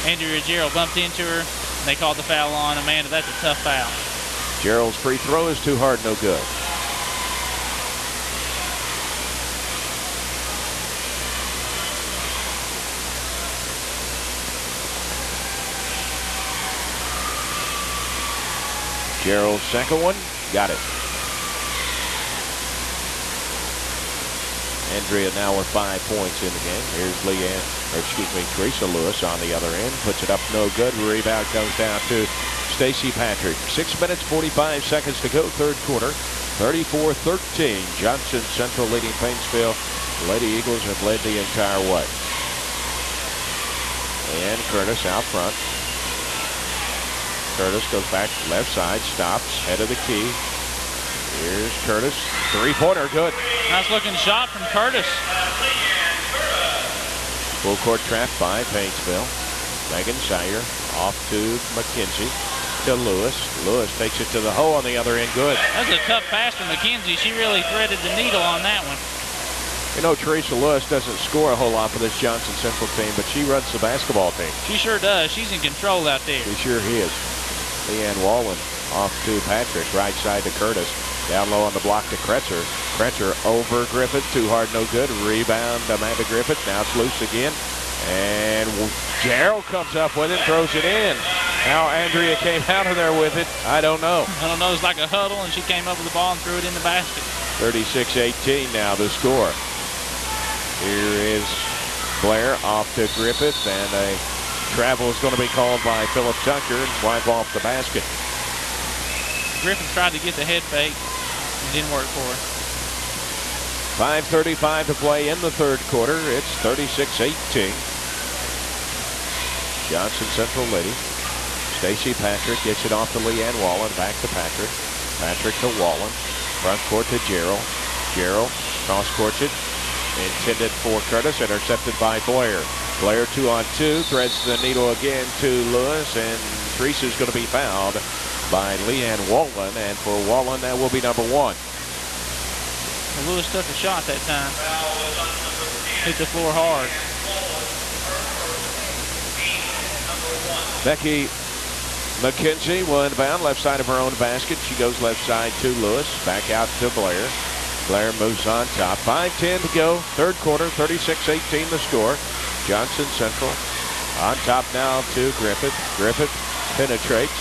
Andrea Gerald bumped into her, and they called the foul on Amanda. That's a tough foul. Gerald's free throw is too hard, no good. Gerald's second one, got it. Andrea now with 5 points in the game. Here's Teresa Lewis on the other end. Puts it up, no good. Rebound comes down to Stacy Patrick. 6 minutes, 45 seconds to go, third quarter. 34-13. Johnson Central leading Paintsville. Lady Eagles have led the entire way. And Curtis out front. Curtis goes back left side, stops, head of the key. Here's Curtis, three-pointer, good. Nice looking shot from Curtis. Full court trap by Paintsville. Megan Sire off to McKenzie, to Lewis. Lewis takes it to the hole on the other end, good. That's a tough pass from McKenzie. She really threaded the needle on that one. You know, Teresa Lewis doesn't score a whole lot for this Johnson Central team, but she runs the basketball team. She sure does. She's in control out there. She sure is. Leanne Wallen off to Patrick, right side to Curtis. Down low on the block to Kretzer. Kretzer over Griffith, too hard, no good. Rebound, Amanda Griffith. Now it's loose again. And Gerald comes up with it, throws it in. How Andrea came out of there with it, I don't know. I don't know, it was like a huddle, and she came up with the ball and threw it in the basket. 36-18 now the score. Here is Blair off to Griffith, and a travel is going to be called by Philip Tucker and wipe off the basket. Griffith tried to get the head fake. It didn't work for her. 5:35 to play in the third quarter. It's 36-18. Johnson Central leading. Stacy Patrick gets it off to Leanne Wallen. Back to Patrick. Patrick to Wallen. Front court to Gerald. Gerald cross courts it. Intended for Curtis. Intercepted by Blair. Blair 2-on-2. Threads the needle again to Lewis. And Teresa's going to be fouled by Leanne Wallen. And for Wallen, that will be number one. Well, Lewis took a shot that time. Hit the floor hard. Becky McKenzie will inbound left side of her own basket. She goes left side to Lewis. Back out to Blair. Blair moves on top. 5:10 to go. Third quarter. 36-18 the score. Johnson Central on top now to Griffith. Griffith penetrates.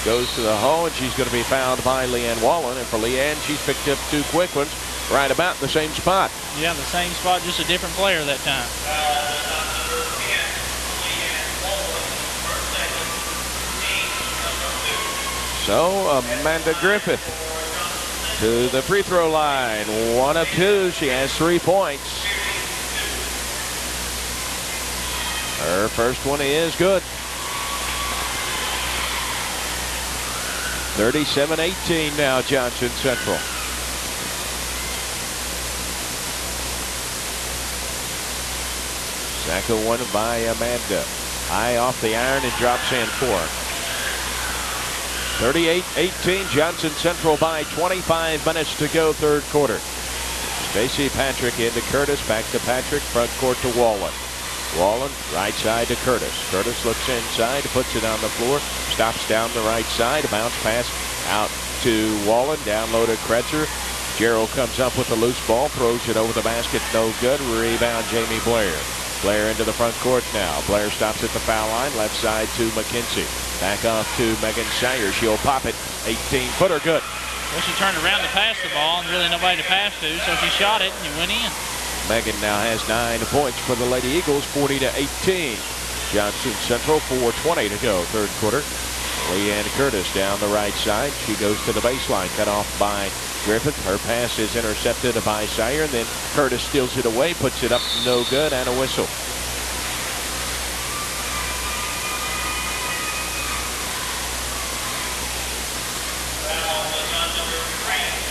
Goes to the hole, and she's going to be fouled by Leanne Wallen. And for Leanne, she's picked up two quick ones right about in the same spot. Yeah, the same spot, just a different player that time. So Amanda Griffith to the free throw line. 1 of 2. She has 3 points. Her first one is good. 37-18 now, Johnson Central. Second one by Amanda. High off the iron and drops in for her. 38-18, Johnson Central by 25 minutes to go, third quarter. Stacy Patrick into Curtis, back to Patrick, front court to Wallen. Wallen, right side to Curtis. Curtis looks inside, puts it on the floor, stops down the right side, a bounce pass out to Wallen, down low to Kretzer. Gerald comes up with a loose ball, throws it over the basket, no good. Rebound, Jamie Blair. Blair into the front court now. Blair stops at the foul line, left side to McKenzie. Back off to Megan Shire. She'll pop it. 18-footer, good. Well, she turned around to pass the ball, and really nobody to pass to, so she shot it, and it went in. Megan now has 9 points for the Lady Eagles, 40-18. Johnson Central, 4:20 to go, third quarter. Leanne Curtis down the right side. She goes to the baseline, cut off by Griffith. Her pass is intercepted by Sire, and then Curtis steals it away, puts it up, no good, and a whistle.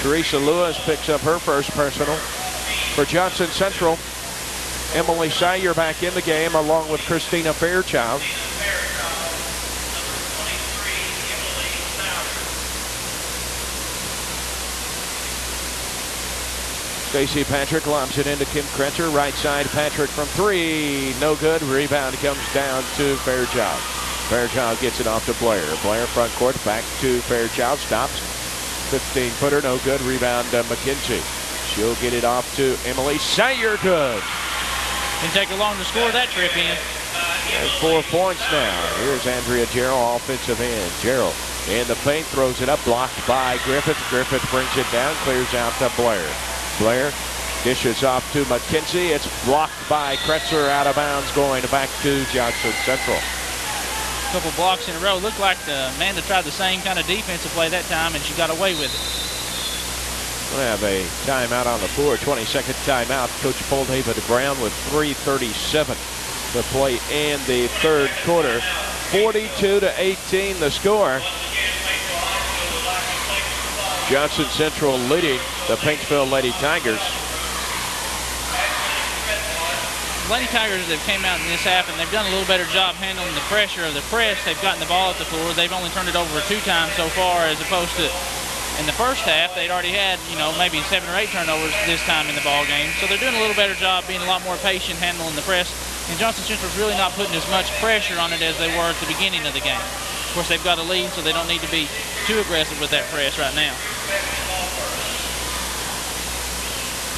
Teresa Lewis picks up her first personal. For Johnson Central, Emily Sire back in the game along with Christina Fairchild. Stacey Patrick lobs it into Kim Kretzer. Right side, Patrick from three. No good. Rebound comes down to Fairchild. Fairchild gets it off to Blair. Blair front court, back to Fairchild. Stops. 15-footer, no good. Rebound McKenzie. She'll get it off to Emily Sayer. Good. Didn't take her long to score that trip in. And 4 points now. Here's Andrea Gerald, offensive end. Gerald in the paint, throws it up, blocked by Griffith. Griffith brings it down, clears out to Blair. Blair dishes off to McKenzie. It's blocked by Kretzer, out of bounds, going back to Johnson Central. A couple blocks in a row. Looked like Amanda tried the same kind of defensive play that time, and she got away with it. We'll have a timeout on the floor. 22nd timeout. Coach Foldhaven Brown with 3:37 to play in the third quarter. 42-18 the score. Johnson Central leading the Paintsville Lady Tigers. Lady Tigers have came out in this half, and they've done a little better job handling the pressure of the press. They've gotten the ball at the floor. They've only turned it over 2 times so far, as opposed to in the first half, they'd already had, maybe 7 or 8 turnovers this time in the ball game. So they're doing a little better job being a lot more patient handling the press. And Johnson Central's really not putting as much pressure on it as they were at the beginning of the game. Of course, they've got a lead, so they don't need to be too aggressive with that press right now.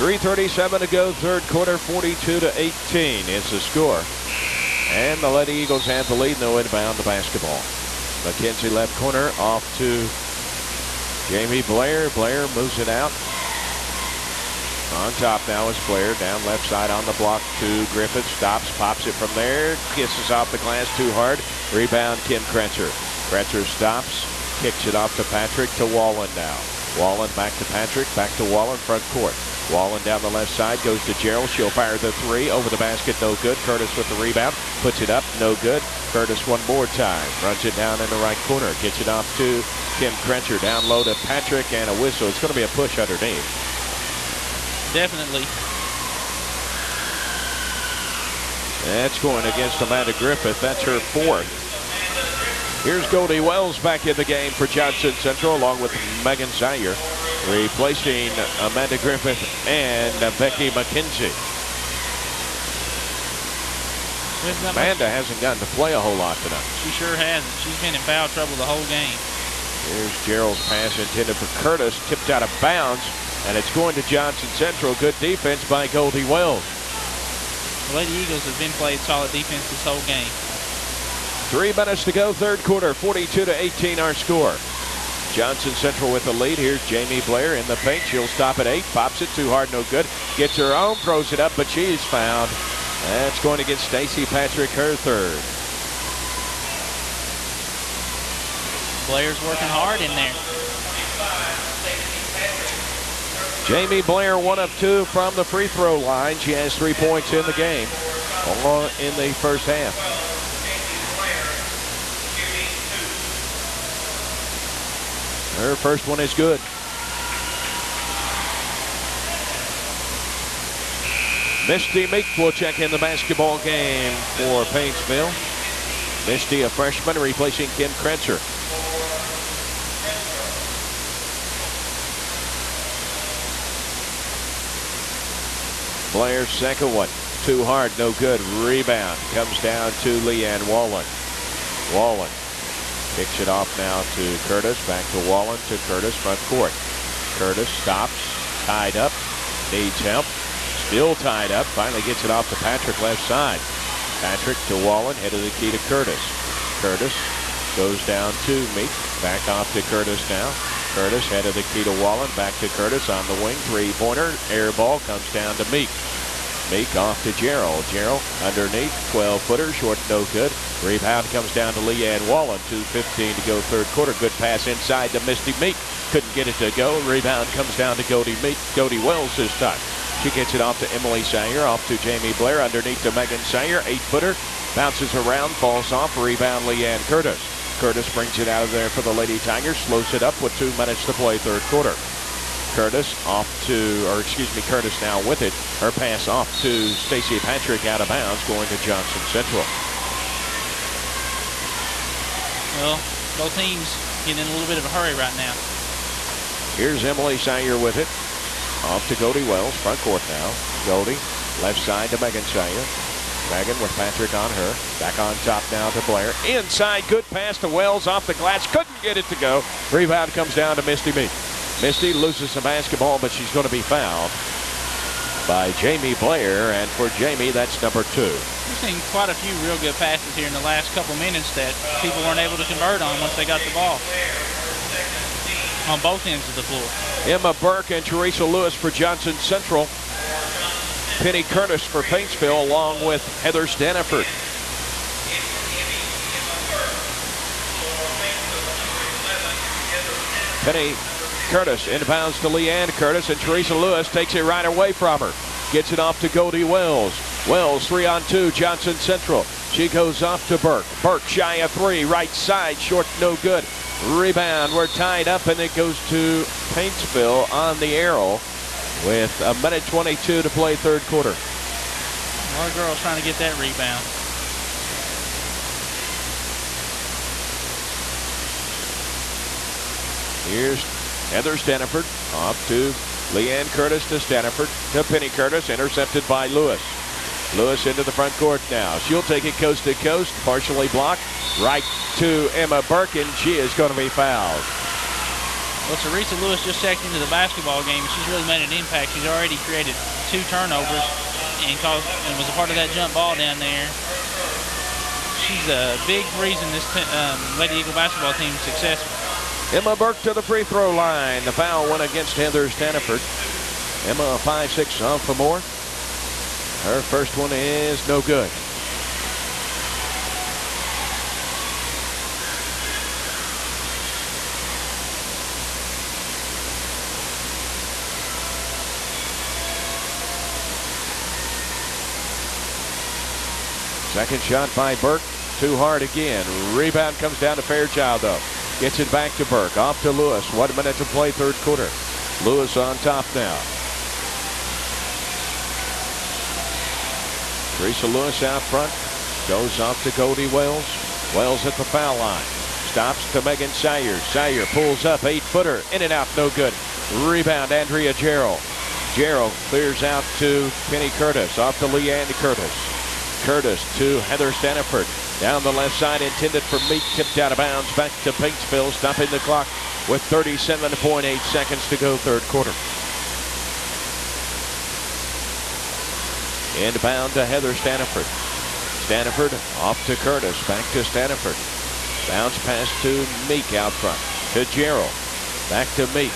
3:37 to go, third quarter. 42-18 is the score. And the Lady Eagles have the lead. No inbound the basketball. McKenzie left corner, off to Jamie Blair. Blair moves it out. On top now is Blair. Down left side on the block to Griffith. Stops, pops it from there. Kisses off the glass too hard. Rebound Kim Kretzer. Kretzer stops. Kicks it off to Patrick, to Wallen now. Wallen back to Patrick. Back to Wallen, front court. Wallen down the left side. Goes to Gerald. She'll fire the three. Over the basket. No good. Curtis with the rebound. Puts it up. No good. Curtis one more time. Runs it down in the right corner. Gets it off to Kim Kretzer. Down low to Patrick, and a whistle. It's going to be a push underneath. Definitely. That's going against Amanda Griffith. That's her 4th. Here's Goldie Wells back in the game for Johnson Central, along with Megan Zaire, replacing Amanda Griffith and Becky McKenzie. Amanda hasn't gotten to play a whole lot tonight. She sure hasn't. She's been in foul trouble the whole game. Here's Gerald's pass intended for Curtis, tipped out of bounds, and it's going to Johnson Central. Good defense by Goldie Wells. The Lady Eagles have been playing solid defense this whole game. 3 minutes to go, third quarter. 42-18 our score. Johnson Central with the lead. Here's Jamie Blair in the paint. She'll stop at 8. Pops it too hard, no good. Gets her own, throws it up, but she's fouled. That's going to get Stacey Patrick her 3rd. Blair's working hard in there. Jamie Blair 1 of 2 from the free throw line. She has 3 points in the game, all in the first half. Her first one is good. Misty Meek will check in the basketball game for Paintsville. Misty, a freshman, replacing Kim Kretzer. Blair's second one. Too hard, no good. Rebound comes down to Leanne Wallen. Wallen kicks it off now to Curtis. Back to Wallen, to Curtis, front court. Curtis stops, tied up, needs help. Still tied up. Finally gets it off to Patrick, left side. Patrick to Wallen, head of the key to Curtis. Curtis goes down to Meek. Back off to Curtis now. Curtis, head of the key to Wallen. Back to Curtis on the wing. Three-pointer. Air ball comes down to Meek. Meek off to Gerald. Gerald underneath. 12-footer. Short, no good. Rebound comes down to Leanne Wallen. 2:15 to go, third quarter. Good pass inside to Misty Meek. Couldn't get it to go. Rebound comes down to Goldie Meek. Goldie Wells this time. She gets it off to Emily Sayer. Off to Jamie Blair. Underneath to Megan Sayer. 8-footer. Bounces around. Falls off. Rebound Leanne Curtis. Curtis brings it out of there for the Lady Tigers. Slows it up with 2 minutes to play, third quarter. Curtis Curtis now with it. Her pass off to Stacey Patrick, out of bounds, going to Johnson Central. Well, both teams getting in a little bit of a hurry right now. Here's Emily Sayer with it. Off to Goldie Wells, front court now. Goldie, left side to Megan Sayer. Megan with Patrick on her. Back on top now to Blair. Inside, good pass to Wells off the glass. Couldn't get it to go. Rebound comes down to Misty Meek. Misty loses the basketball, but she's going to be fouled by Jamie Blair. And for Jamie, that's number 2. We've seen quite a few real good passes here in the last couple minutes that people weren't able to convert on once they got the ball on both ends of the floor. Emma Burke and Teresa Lewis for Johnson Central. Penny Curtis for Paintsville, along with Heather Stanford. Penny Curtis inbounds to Leanne Curtis, and Teresa Lewis takes it right away from her. Gets it off to Goldie Wells. Wells 3-on-2, Johnson Central. She goes off to Burke. Burke shy of 3, right side, short, no good. Rebound, we're tied up, and it goes to Paintsville on the arrow with 1:22 to play third quarter. Our girl's trying to get that rebound. Here's Heather Stanford off to Leanne Curtis to Stanford to Penny Curtis, intercepted by Lewis. Lewis into the front court now. She'll take it coast to coast, partially blocked. Right to Emma Burke, and she is going to be fouled. Well, Teresa Lewis just checked into the basketball game, and she's really made an impact. She's already created 2 turnovers and was a part of that jump ball down there. She's a big reason this Lady Eagle basketball team is successful. Emma Burke to the free throw line. The foul went against Heather Stanford. Emma 5-6 sophomore. Her first one is no good. Second shot by Burke, too hard again. Rebound comes down to Fairchild though. Gets it back to Burke, off to Lewis. 1 minute to play third quarter. Lewis on top now. Teresa Lewis out front, goes off to Goldie Wells. Wells at the foul line. Stops to Megan Sayer. Sayer pulls up, 8-footer, in and out, no good. Rebound, Andrea Gerald. Gerald clears out to Penny Curtis, off to Leanne Curtis. Curtis to Heather Stanford. Down the left side, intended for Meek, tipped out of bounds, back to Paintsville, stopping the clock with 37.8 seconds to go third quarter. Inbound to Heather Stanford. Stanford off to Curtis, back to Stanford. Bounce pass to Meek out front. To Gerald. Back to Meek.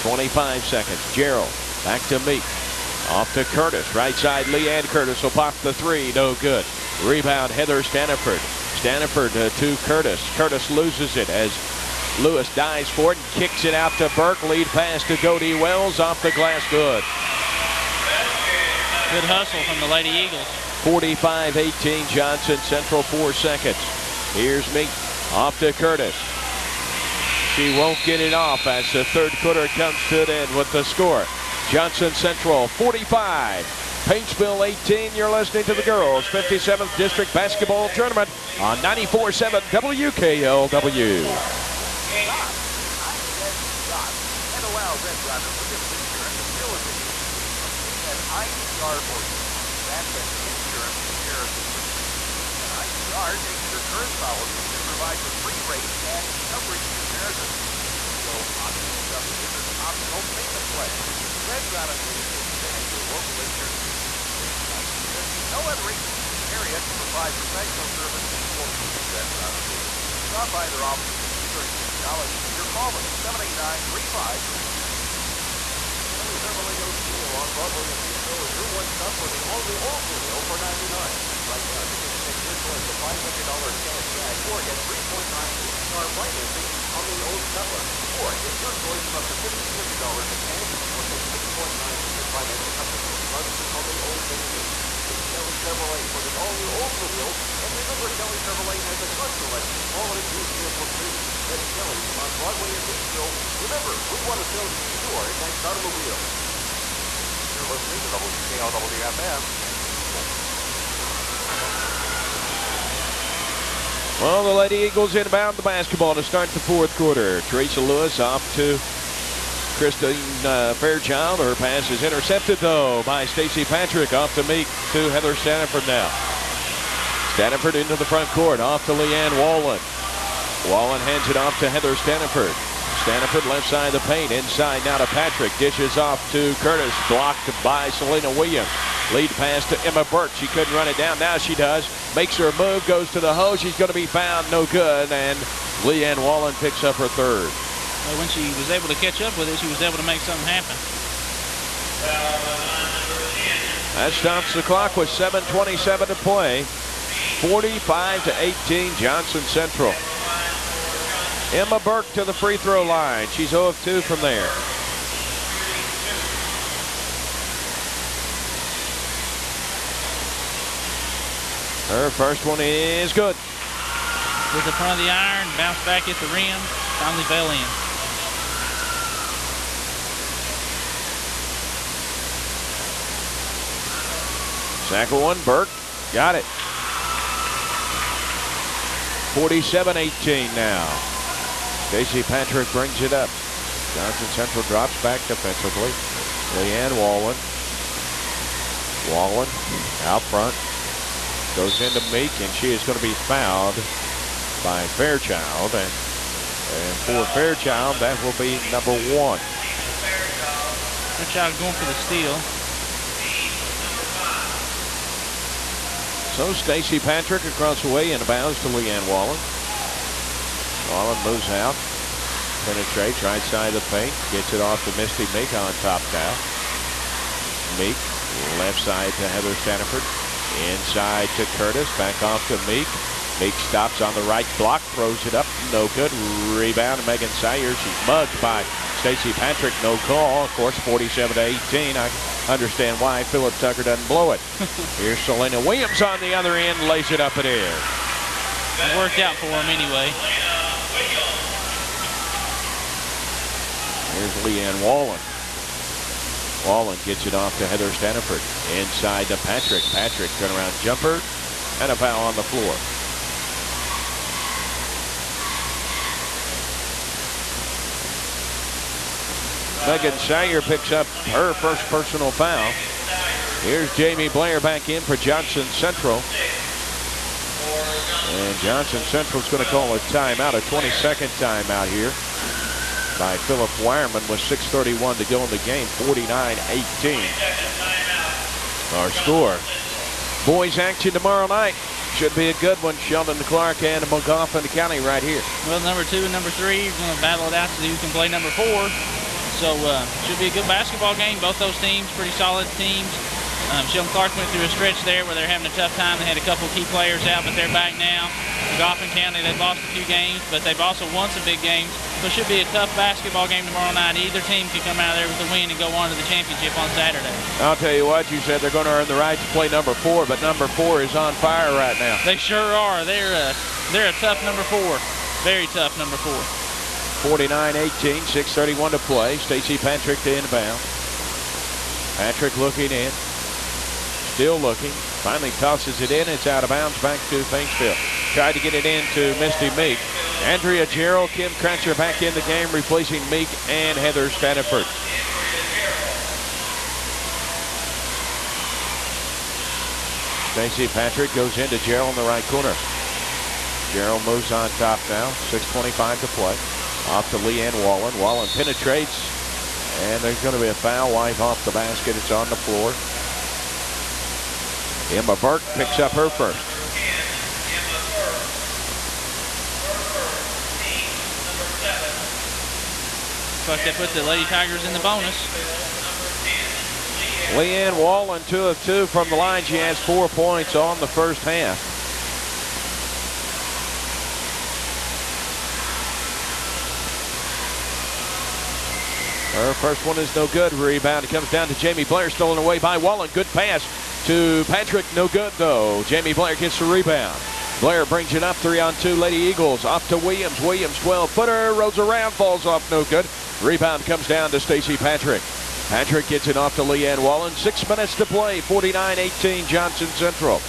25 seconds. Gerald back to Meek. Off to Curtis. Right side, Leanne Curtis will pop the 3. No good. Rebound, Heather Stanford. Stanford to Curtis. Curtis loses it as Lewis dives for it and kicks it out to Burke. Lead pass to Goldie Wells. Off the glass, good. Good hustle from the Lady Eagles. 45-18, Johnson Central, 4 seconds. Here's Meek, off to Curtis. She won't get it off as the third quarter comes to an end with the score. Johnson Central 45, Paintsville 18. You're listening to the girls' 57th District Basketball Tournament on 94.7 WKLW. That's an insurance comparison. And ICR takes your current policy and provides a free rate and coverage comparison. So optional coverage is an optional payment plan. Red Dot and your local insurance. No other agency in the area can provide professional service equal to Red Dot. Stop by their office in College. Your call is 789-35. On Broadway and Petersville is your one stop for the all-new old wheel for $99. Right now, you can take your choice of $500 cash back or get 3.9 APR financing on the old Cutlass. Or get your choice of up to $1,500 in cash or take 6.9% financing up to 6 months on the old Navy. It's Kelly Chevrolet for the all-new old wheel. And remember, Kelly Chevrolet has a ton selection of quality used vehicles too. That's Kelly on Broadway and Petersville. Remember, we want to sell you your next automobile. You're listening to WKLW-FM. Well, the Lady Eagles inbound the basketball to start the fourth quarter. Teresa Lewis off to Christine Fairchild. Her pass is intercepted, though, by Stacy Patrick. Off to Meek to Heather Stanford now. Stanford into the front court. Off to Leanne Wallen. Wallen hands it off to Heather Stanford. Stanford left side of the paint. Inside now to Patrick. Dishes off to Curtis. Blocked by Selena Williams. Lead pass to Emma Burke. She couldn't run it down. Now she does. Makes her move. Goes to the hole. She's going to be found. No good. And Leanne Wallen picks up her third. Well, when she was able to catch up with it, she was able to make something happen. That stops the clock with 7:27 to play. 45-18 Johnson Central. Emma Burke to the free throw line. She's 0 of 2 from there. Her first one is good. With the front of the iron, bounce back at the rim, finally fell in. Second one, Burke got it. 47-18 now. Stacey Patrick brings it up. Johnson Central drops back defensively. Leanne Wallen. Wallen out front. Goes into Meek, and she is going to be fouled by Fairchild. And for Fairchild, that will be number 1. Fairchild going for the steal. So Stacey Patrick across the way, in bounds to Leanne Wallen. Wallen moves out. Penetrates right side of the paint. Gets it off to Misty Meek on top now. Meek, left side to Heather Stanford. Inside to Curtis. Back off to Meek. Meek stops on the right block. Throws it up. No good. Rebound. Megan Sayer. She's mugged by Stacey Patrick. No call. Of course, 47-18. I understand why Philip Tucker doesn't blow it. Here's Selena Williams on the other end. Lays it up and in. It worked out for him anyway. Here's Leanne Wallen. Wallen gets it off to Heather Stanford. Inside to Patrick. Patrick turnaround jumper and a foul on the floor. Megan Sayer picks up her first personal foul. Here's Jamie Blair back in for Johnson Central. And Johnson Central's going to call a timeout, a 22nd timeout here by Philip Wireman with 6:31 to go in the game. 49-18 our score. Boys action tomorrow night. Should be a good one. Sheldon Clark and McGoffin County right here. Well, number 2 and number 3 are going to battle it out to see who can play number 4. So should be a good basketball game. Both those teams, pretty solid teams. Sheldon Clark went through a stretch there where they're having a tough time. They had a couple key players out, but they're back now. McGoffin County, they've lost a few games, but they've also won some big games. So it should be a tough basketball game tomorrow night. Either team can come out of there with a win and go on to the championship on Saturday. I'll tell you what, you said they're going to earn the right to play number 4, but number 4 is on fire right now. They sure are. They're a tough number 4. Very tough number 4. 49-18, 6:31 to play. Stacey Patrick to inbound. Patrick looking in. Still looking. Finally tosses it in. It's out of bounds back to Paintsville. Tried to get it in to Misty Meek. Andrea Gerald, Kim Kratzer back in the game, replacing Meek and Heather Stanford. Stacey Patrick goes into Gerald in the right corner. Gerald moves on top now. 6:25 to play. Off to Leanne Wallen. Wallen penetrates. And there's going to be a foul. Wipe off the basket. It's on the floor. Emma Burke picks up her first. Looks like they put the Lady Tigers in the bonus. Leanne Wallen, 2 of 2 from the line. She has 4 points on the first half. Her first one is no good. Rebound. It comes down to Jamie Blair. Stolen away by Wallen. Good pass to Patrick. No good, though. Jamie Blair gets the rebound. Blair brings it up. 3-on-2. Lady Eagles. Off to Williams. Williams, 12-footer. Rolls around. Falls off. No good. Rebound comes down to Stacey Patrick. Patrick gets it off to Leanne Wallen. 6 minutes to play. 49-18 Johnson Central.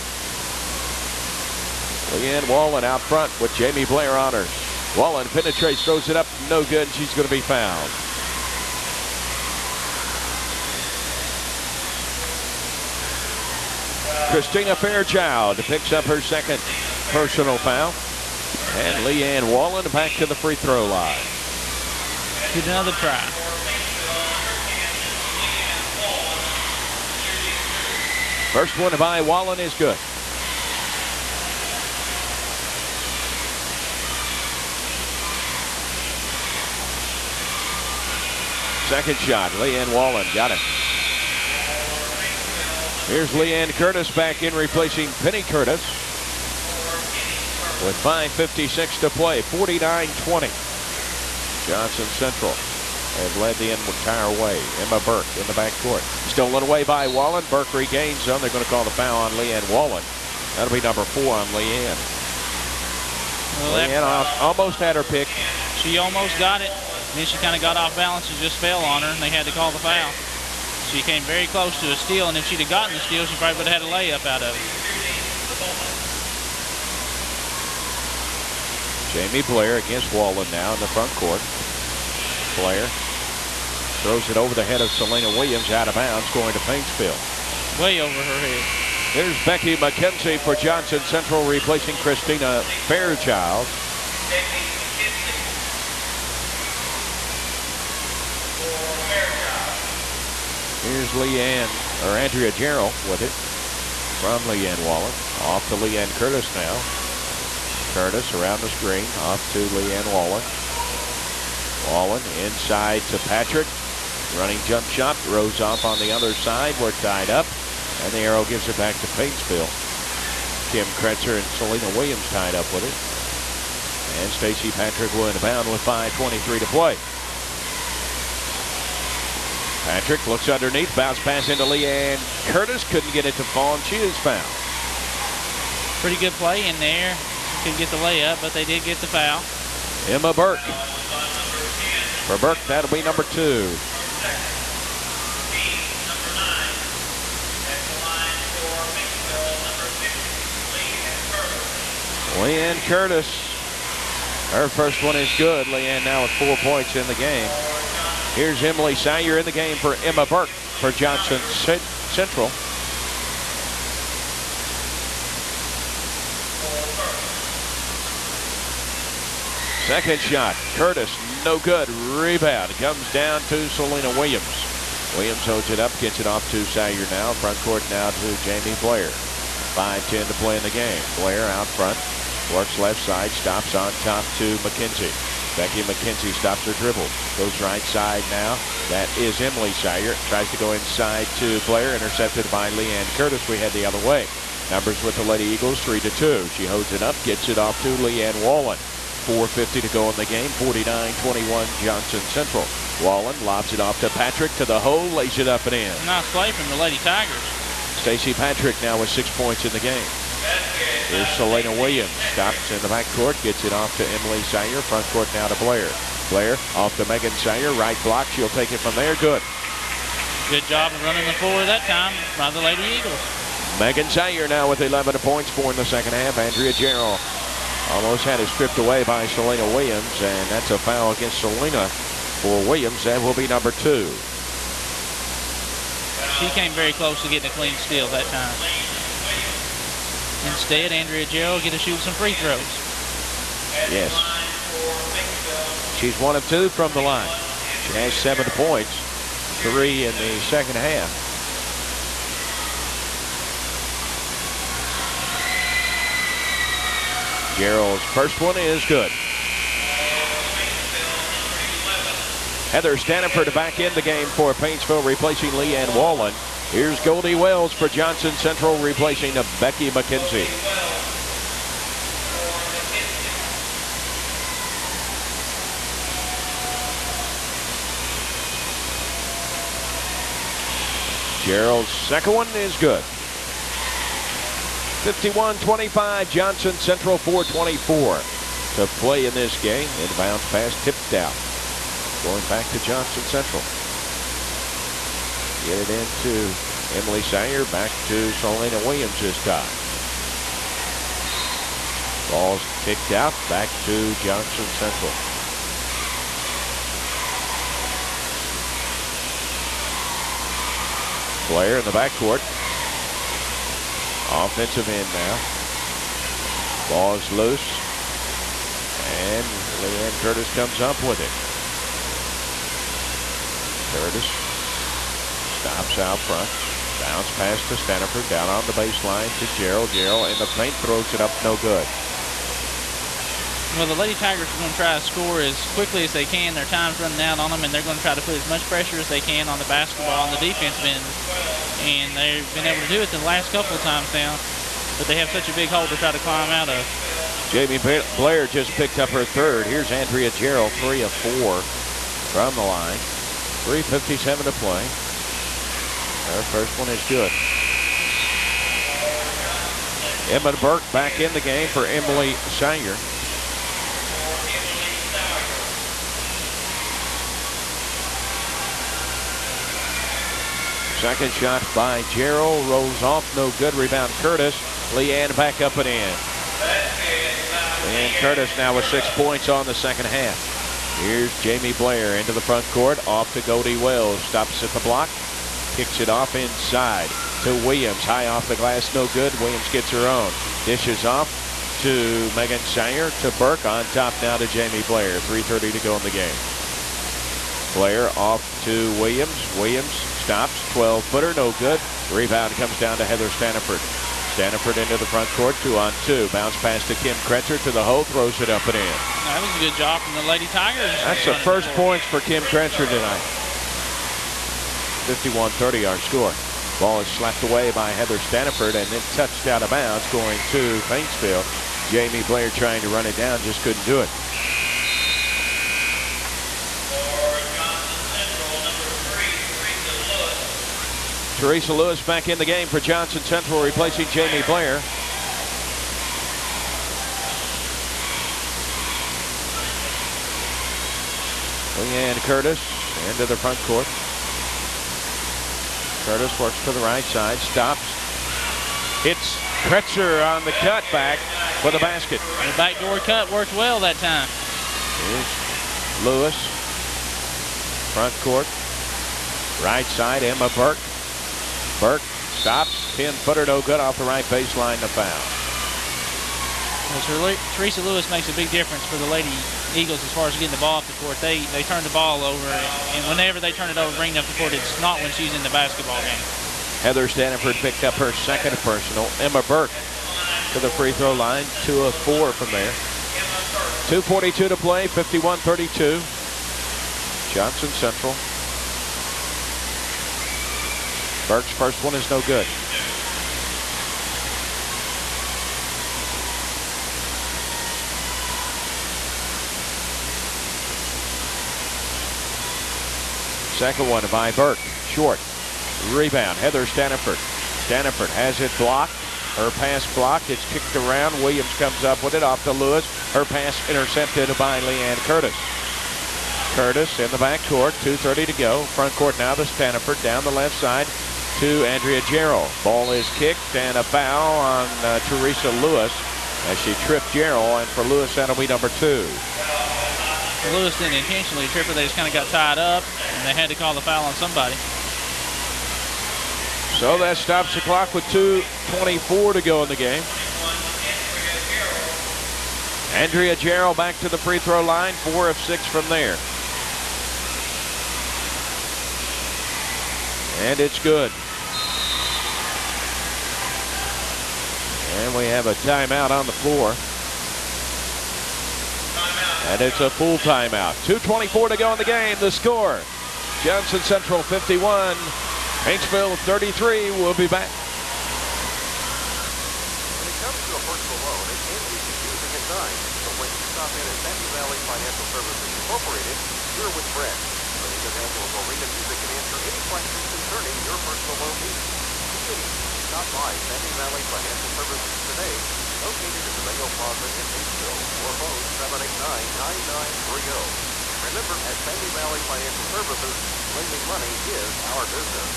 Leanne Wallen out front with Jamie Blair on her. Wallen penetrates. Throws it up. No good. She's going to be fouled. Christina Fairchild picks up her second personal foul. And Leanne Wallen back to the free throw line. Get another try. First one by Wallen is good. Second shot, Leanne Wallen got it. Here's Leanne Curtis back in, replacing Penny Curtis. With 5:56 to play, 49-20. Johnson Central has led the entire way. Emma Burke in the backcourt. Stolen away by Wallen. Burke regains them. They're going to call the foul on Leanne Wallen. That'll be number 4 on Leanne. Well, Leanne almost had her pick. She almost got it. Then she kind of got off balance and just fell on her, and they had to call the foul. She came very close to a steal, and if she'd have gotten the steal, she probably would have had a layup out of it. Jamie Blair against Wallen now in the front court. Blair throws it over the head of Selena Williams, out of bounds, going to Paintsville. Way over her head. Here's Becky McKenzie for Johnson Central, replacing Christina Fairchild. Here's Andrea Jarrell with it from Leanne Wallen. Off to Leanne Curtis now. Curtis around the screen, off to Leanne Wallen. Wallen inside to Patrick. Running jump shot, rose off on the other side. We're tied up, and the arrow gives it back to Paintsville. Kim Kretzer and Selena Williams tied up with it. And Stacey Patrick will inbound with 5:23 to play. Patrick looks underneath, bounce pass into Leanne Curtis. Couldn't get it to fall, and she is fouled. Pretty good play in there. Couldn't get the layup, but they did get the foul. Emma Burke. For Burke, that'll be number 2. Leanne Curtis. Her first one is good. Leanne now with 4 points in the game. Here's Emily Sayer in the game for Emma Burke for Johnson Central. Second shot, Curtis, no good. Rebound comes down to Selena Williams. Williams holds it up, gets it off to Sayer now. Front court now to Jamie Blair. 5:10 to play in the game. Blair out front, works left side, stops on top to McKenzie. Becky McKenzie stops her dribble. Goes right side now. That is Emily Sayer. Tries to go inside to Blair. Intercepted by Leanne Curtis. We head the other way. Numbers with the Lady Eagles, 3-2. She holds it up, gets it off to Leanne Wallen. 4:50 to go in the game. 49-21 Johnson Central. Wallen lobs it off to Patrick to the hole. Lays it up and in. Nice play from the Lady Tigers. Stacey Patrick now with 6 points in the game. Here's Selena Williams. Stops in the backcourt. Gets it off to Emily Sayer. Front court now to Blair. Blair off to Megan Sayer. Right block. She'll take it from there. Good. Good job of running the floor that time by the Lady Eagles. Megan Sayer now with 11 points. 4 in the second half. Andrea Jarrell almost had it stripped away by Selena Williams. And that's a foul against Selena for Williams. That will be number 2. She came very close to getting a clean steal that time. Instead, Andrea Jarrell get to shoot some free throws. Yes. She's 1 of 2 from the line. She has 7 points, 3 in the second half. Jarrell's first one is good. Heather Stanford back in the game for Paintsville, replacing Leanne Wallen. Here's Goldie Wells for Johnson Central, replacing Becky McKenzie. Jarrell's second one is good. 51-25, Johnson Central, 4:24 to play in this game. Inbound pass tipped out. Going back to Johnson Central. Get it into Emily Sayer. Back to Selena Williams this time. Ball's kicked out. Back to Johnson Central. Blair in the backcourt. Offensive end now. Ball is loose. And Leanne Curtis comes up with it. Curtis stops out front. Bounce pass to Stanford. Down on the baseline to Gerald. Gerald in the paint. Throws it up. No good. Well, the Lady Tigers are going to try to score as quickly as they can. Their time's running out on them, and they're going to try to put as much pressure as they can on the basketball on the defensive end. And they've been able to do it the last couple of times now, but they have such a big hole to try to climb out of. Jamie Blair just picked up her third. Here's Andrea Gerald, 3 of 4 from the line. 3:57 to play. Her first one is good. Emma Burke back in the game for Emily Sanger. Second shot by Gerald, rolls off, no good. Rebound Curtis. Leanne back up and in. Leanne Curtis now with 6 points on the second half. Here's Jamie Blair into the front court, off to Goldie Wells. Stops at the block, kicks it off inside to Williams. High off the glass, no good. Williams gets her own. Dishes off to Megan Sanger, to Burke. On top now to Jamie Blair. 3:30 to go in the game. Blair off to Williams. Williams stops, 12-footer, no good. Rebound comes down to Heather Stanford. Stanford into the front court, 2-on-2. Bounce pass to Kim Kretzer to the hole, throws it up and in. That was a good job from the Lady Tigers. That's the first points for Kim Kretzer tonight. 51-30 our score. Ball is slapped away by Heather Stanford and then touched out of bounds going to Paintsville. Jamie Blair trying to run it down, just couldn't do it. Teresa Lewis back in the game for Johnson Central, replacing Jamie Blair. Leanne Curtis into the front court. Curtis works to the right side, stops, hits Kretzer on the cutback for the basket. The backdoor cut worked well that time. Here's Lewis, front court, right side, Emma Burke. Burke stops, 10-footer, no good, off the right baseline, the foul. Well, Teresa Lewis makes a big difference for the Lady Eagles as far as getting the ball off the court. They turn the ball over, and whenever they turn it over, bring it up the court, it's not when she's in the basketball game. Heather Stanford picked up her second personal. Emma Burke to the free throw line, 2 of 4 from there. 2:42 to play, 51-32. Johnson Central. Burke's first one is no good. Second one by Burke, short. Rebound, Heather Stanford. Stanford has it blocked. Her pass blocked. It's kicked around. Williams comes up with it off to Lewis. Her pass intercepted by Leanne Curtis. Curtis in the backcourt. 2:30 to go. Front court now to Stanford. Down the left side to Andrea Gerald. Ball is kicked and a foul on Teresa Lewis as she tripped Gerald. And for Lewis, that'll be number 2. Lewis didn't intentionally trip her. They just kind of got tied up, and they had to call the foul on somebody. So that stops the clock with 2:24 to go in the game. Andrea Gerald back to the free throw line, 4 of 6 from there. And it's good. And we have a timeout on the floor. And it's a full timeout. 2:24 to go in the game. The score, Johnson Central 51, Paintsville 33. We'll be back. When it comes to a personal loan, it can be confusing at times. But when you stop in at Sandy Valley Financial Services Incorporated, you're with Brent. Because Angela's Arena Music can answer any questions concerning your personal loan needs. Stop by Sandy Valley Financial Services today, located in the Mayo Plaza in Paintsville, or phone 789-9930. Remember, at Sandy Valley Financial Services, lending money is our business.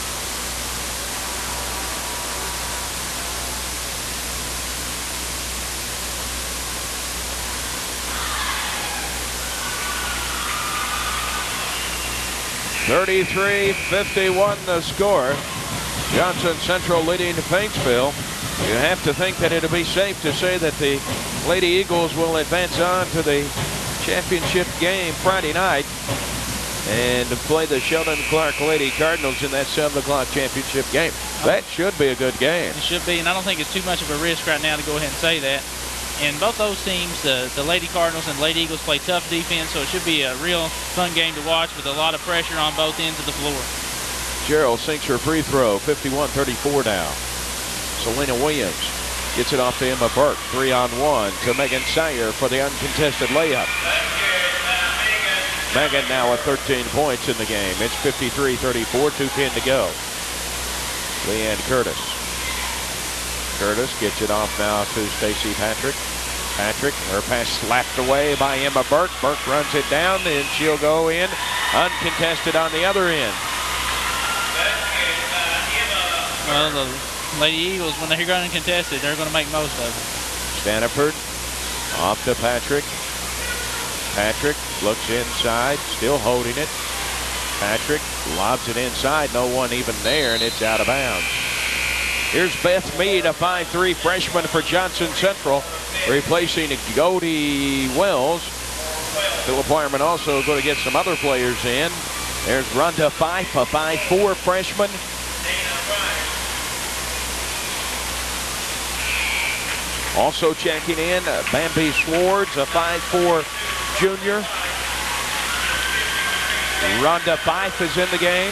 (33-51) the score. Johnson Central leading Paintsville You have to think that it'll be safe to say that the Lady Eagles will advance on to the championship game Friday night and play the Sheldon Clark Lady Cardinals in that 7 o'clock championship game. That should be a good game. It should be, and I don't think it's too much of a risk right now to go ahead and say that. And both those teams, the Lady Cardinals and the Lady Eagles, play tough defense, so it should be a real fun game to watch with a lot of pressure on both ends of the floor. Gerald sinks her free throw, 51-34 now. Selena Williams gets it off to Emma Burke, 3-on-1 to Megan Sire for the uncontested layup. Megan now with 13 points in the game. It's 53-34, 2:10 to go. Leanne Curtis. Curtis gets it off now to Stacey Patrick. Patrick, her pass slapped away by Emma Burke. Burke runs it down, and she'll go in uncontested on the other end. Well, the Lady Eagles, when they're going uncontested, they're going to make most of it. Stanford off to Patrick. Patrick looks inside, still holding it. Patrick lobs it inside, no one even there, and it's out of bounds. Here's Beth Mead, a 5'3" freshman for Johnson Central, replacing Goldie Wells. Philip Wireman also going to get some other players in. There's Rhonda Fife, a 5'4" freshman. Also checking in, Bambi Swartz, a 5'4" junior. Rhonda Fife is in the game.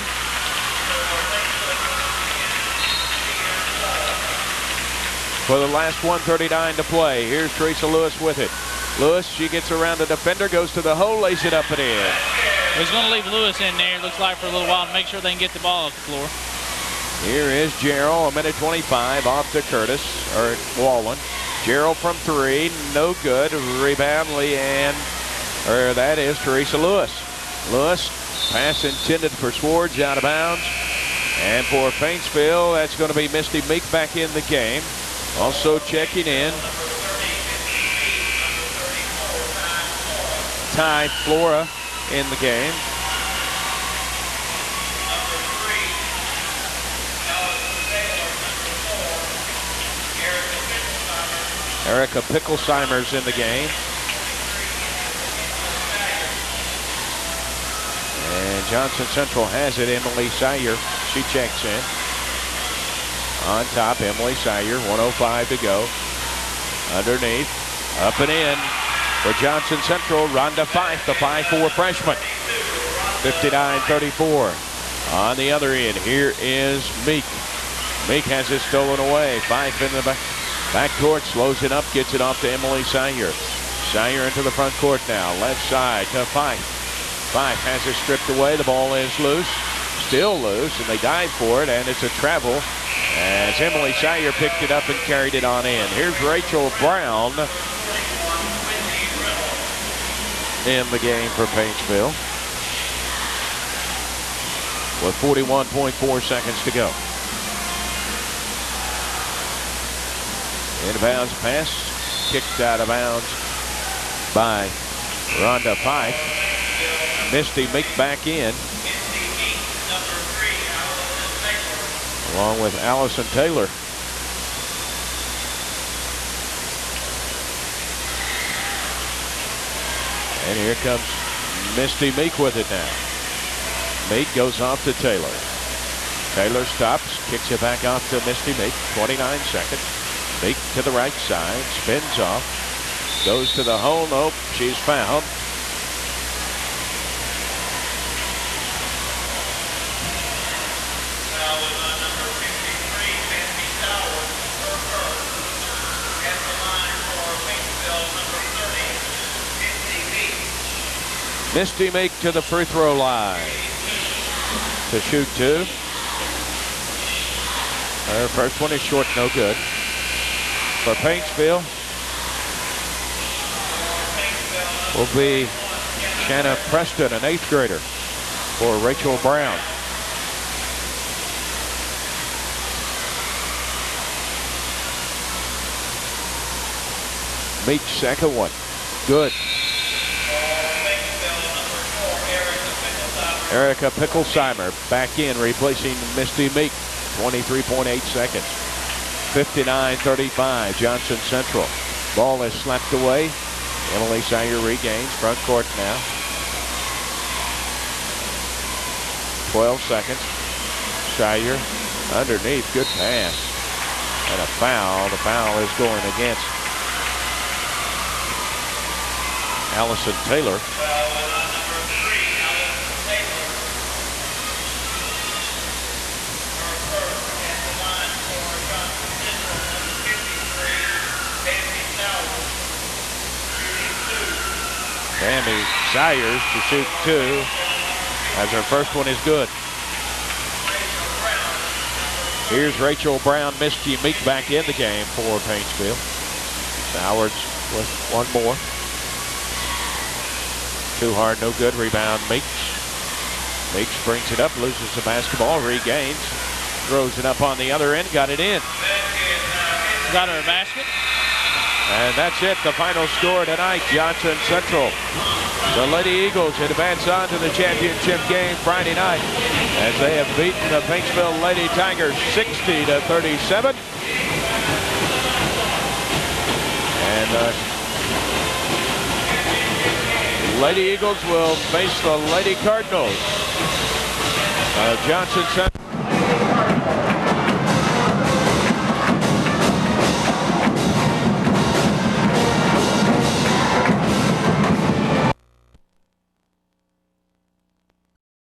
For the last 1:39 to play. Here's Teresa Lewis with it. Lewis, she gets around the defender, goes to the hole, lays it up and in. He's going to leave Lewis in there, it looks like, for a little while to make sure they can get the ball off the floor. Here is Gerald, a minute 25, off to Curtis, or Wallen. Gerald from 3, no good. Rebound, Leanne, or that is Teresa Lewis. Lewis, pass intended for Swartz, out of bounds. And for Paintsville, that's going to be Misty Meek back in the game. Also checking in, Ty Flora in the game. Erica Picklesheimer's in the game. And Johnson Central has it. Emily Sire, she checks in. On top, Emily Sire, 1:05 to go. Underneath, up and in for Johnson Central. Rhonda Fife, the 5'4" freshman. 59-34. On the other end, here is Meek. Meek has it stolen away. Fife in the back court, slows it up, gets it off to Emily Sire. Sire into the front court now. Left side to Fife. Fife has it stripped away. The ball is loose. Still loose, and they dive for it, and it's a travel as Emily Sire picked it up and carried it on in. Here's Rachel Brown in the game for Paintsville with 41.4 seconds to go. Inbounds pass, kicked out of bounds by Rhonda Fife. Misty Meek back in, along with Allison Taylor. And here comes Misty Meek with it now. Meek goes off to Taylor. Taylor stops, kicks it back off to Misty Meek. 29 seconds. Meek to the right side, spins off, goes to the hole. Nope, she's fouled. Misty Meek to the free throw line to shoot 2. Her first one is short, no good. For Paintsville will be Shanna Preston, an 8th grader, for Rachel Brown. Meek's second one, good. Erica Picklesheimer back in, replacing Misty Meek. 23.8 seconds. 59-35, Johnson Central. Ball is slapped away. Emily Sire regains front court now. 12 seconds. Sire underneath, good pass. And a foul. The foul is going against Allison Taylor. Tammy Sayers to shoot 2 as her first one is good. Here's Rachel Brown, Misty Meek back in the game for Paintsville. Sowards with one more. Too hard, no good. Rebound, Meeks. Meeks brings it up, loses the basketball, regains, throws it up on the other end, got it in. Got her a basket. And that's it, the final score tonight. Johnson Central. The Lady Eagles advance on to the championship game Friday night as they have beaten the Paintsville Lady Tigers 60-37. And Lady Eagles will face the Lady Cardinals. Johnson Central.